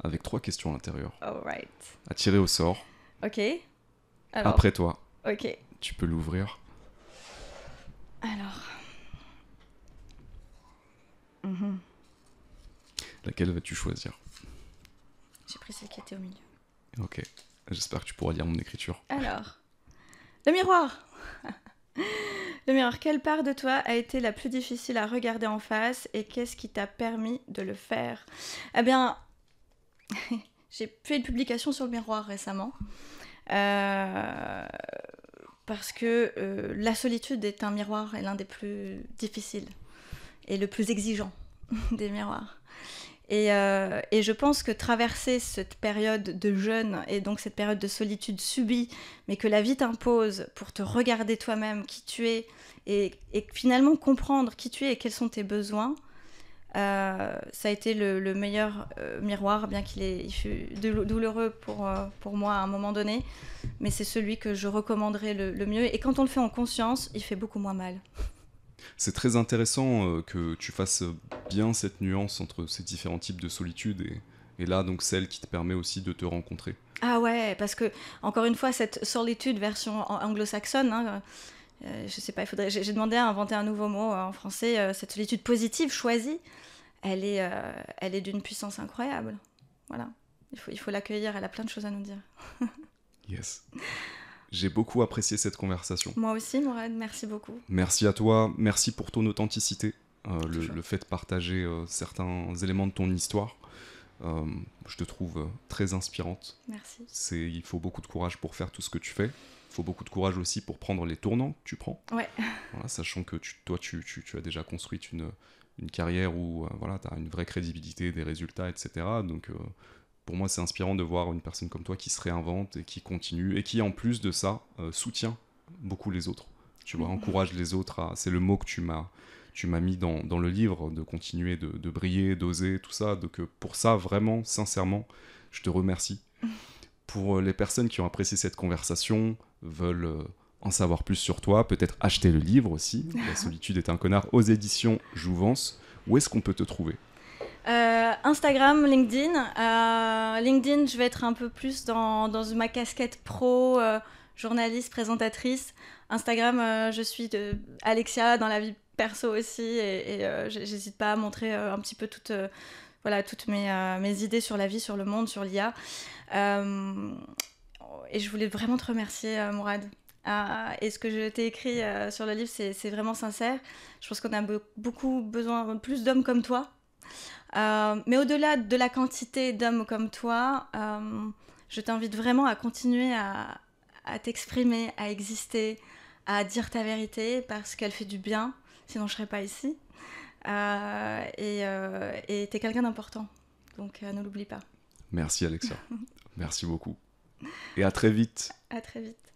avec 3 questions à l'intérieur. All right. À tirer au sort. Ok. Alors, après toi. Ok. Tu peux l'ouvrir. Alors. Laquelle vas-tu choisir? J'ai pris celle qui était au milieu. Ok. J'espère que tu pourras lire mon écriture. Alors. Le miroir. Le miroir. Quelle part de toi a été la plus difficile à regarder en face, et qu'est-ce qui t'a permis de le faire? Eh bien, j'ai fait une publication sur le miroir récemment. Parce que la solitude est un miroir, et l'un des plus difficiles et le plus exigeant des miroirs. Et je pense que traverser cette période de jeûne, et donc cette période de solitude subie, mais que la vie t'impose pour te regarder toi-même, qui tu es, et finalement comprendre qui tu es et quels sont tes besoins, ça a été le meilleur miroir, bien il fut douloureux pour moi à un moment donné, mais c'est celui que je recommanderais le mieux, et quand on le fait en conscience, il fait beaucoup moins mal. C'est très intéressant que tu fasses bien cette nuance entre ces différents types de solitude, et là donc celle qui te permet aussi de te rencontrer. Ah ouais, parce que encore une fois, cette solitude version anglo-saxonne, hein, je sais pas, j'ai demandé à inventer un nouveau mot en français, cette solitude positive, choisie, elle est d'une puissance incroyable. Voilà, il faut l'accueillir, elle a plein de choses à nous dire. Yes. J'ai beaucoup apprécié cette conversation. Moi aussi, Mourad, merci beaucoup. Merci à toi, merci pour ton authenticité, le fait de partager certains éléments de ton histoire. Je te trouve très inspirante. Merci. Il faut beaucoup de courage pour faire tout ce que tu fais. Il faut beaucoup de courage aussi pour prendre les tournants que tu prends. Ouais. Voilà, sachant que toi, tu as déjà construit une carrière où voilà, tu as une vraie crédibilité, des résultats, etc. Donc, pour moi, c'est inspirant de voir une personne comme toi qui se réinvente et qui continue, et qui, en plus de ça, soutient beaucoup les autres. Tu vois, encourage les autres à... C'est le mot que tu m'as mis dans le livre, de continuer de briller, d'oser, tout ça. Donc pour ça, vraiment, sincèrement, je te remercie. Pour les personnes qui ont apprécié cette conversation, veulent en savoir plus sur toi, peut-être acheter le livre aussi, La solitude est un connard, aux éditions Jouvence. Où est-ce qu'on peut te trouver ? Instagram, LinkedIn. LinkedIn, je vais être un peu plus dans ma casquette pro, journaliste, présentatrice. Instagram, je suis Alexia dans la vie perso aussi, et j'hésite pas à montrer un petit peu toutes mes idées sur la vie, sur le monde, sur l'IA. Et je voulais vraiment te remercier, Mourad. Et ce que je t'ai écrit sur le livre, c'est vraiment sincère. Je pense qu'on a beaucoup besoin plus d'hommes comme toi. Mais au-delà de la quantité d'hommes comme toi, je t'invite vraiment à continuer à t'exprimer, à exister, à dire ta vérité, parce qu'elle fait du bien, sinon je ne serais pas ici. Et t'es quelqu'un d'important, donc ne l'oublie pas. Merci Alexia, merci beaucoup. Et à très vite. À très vite.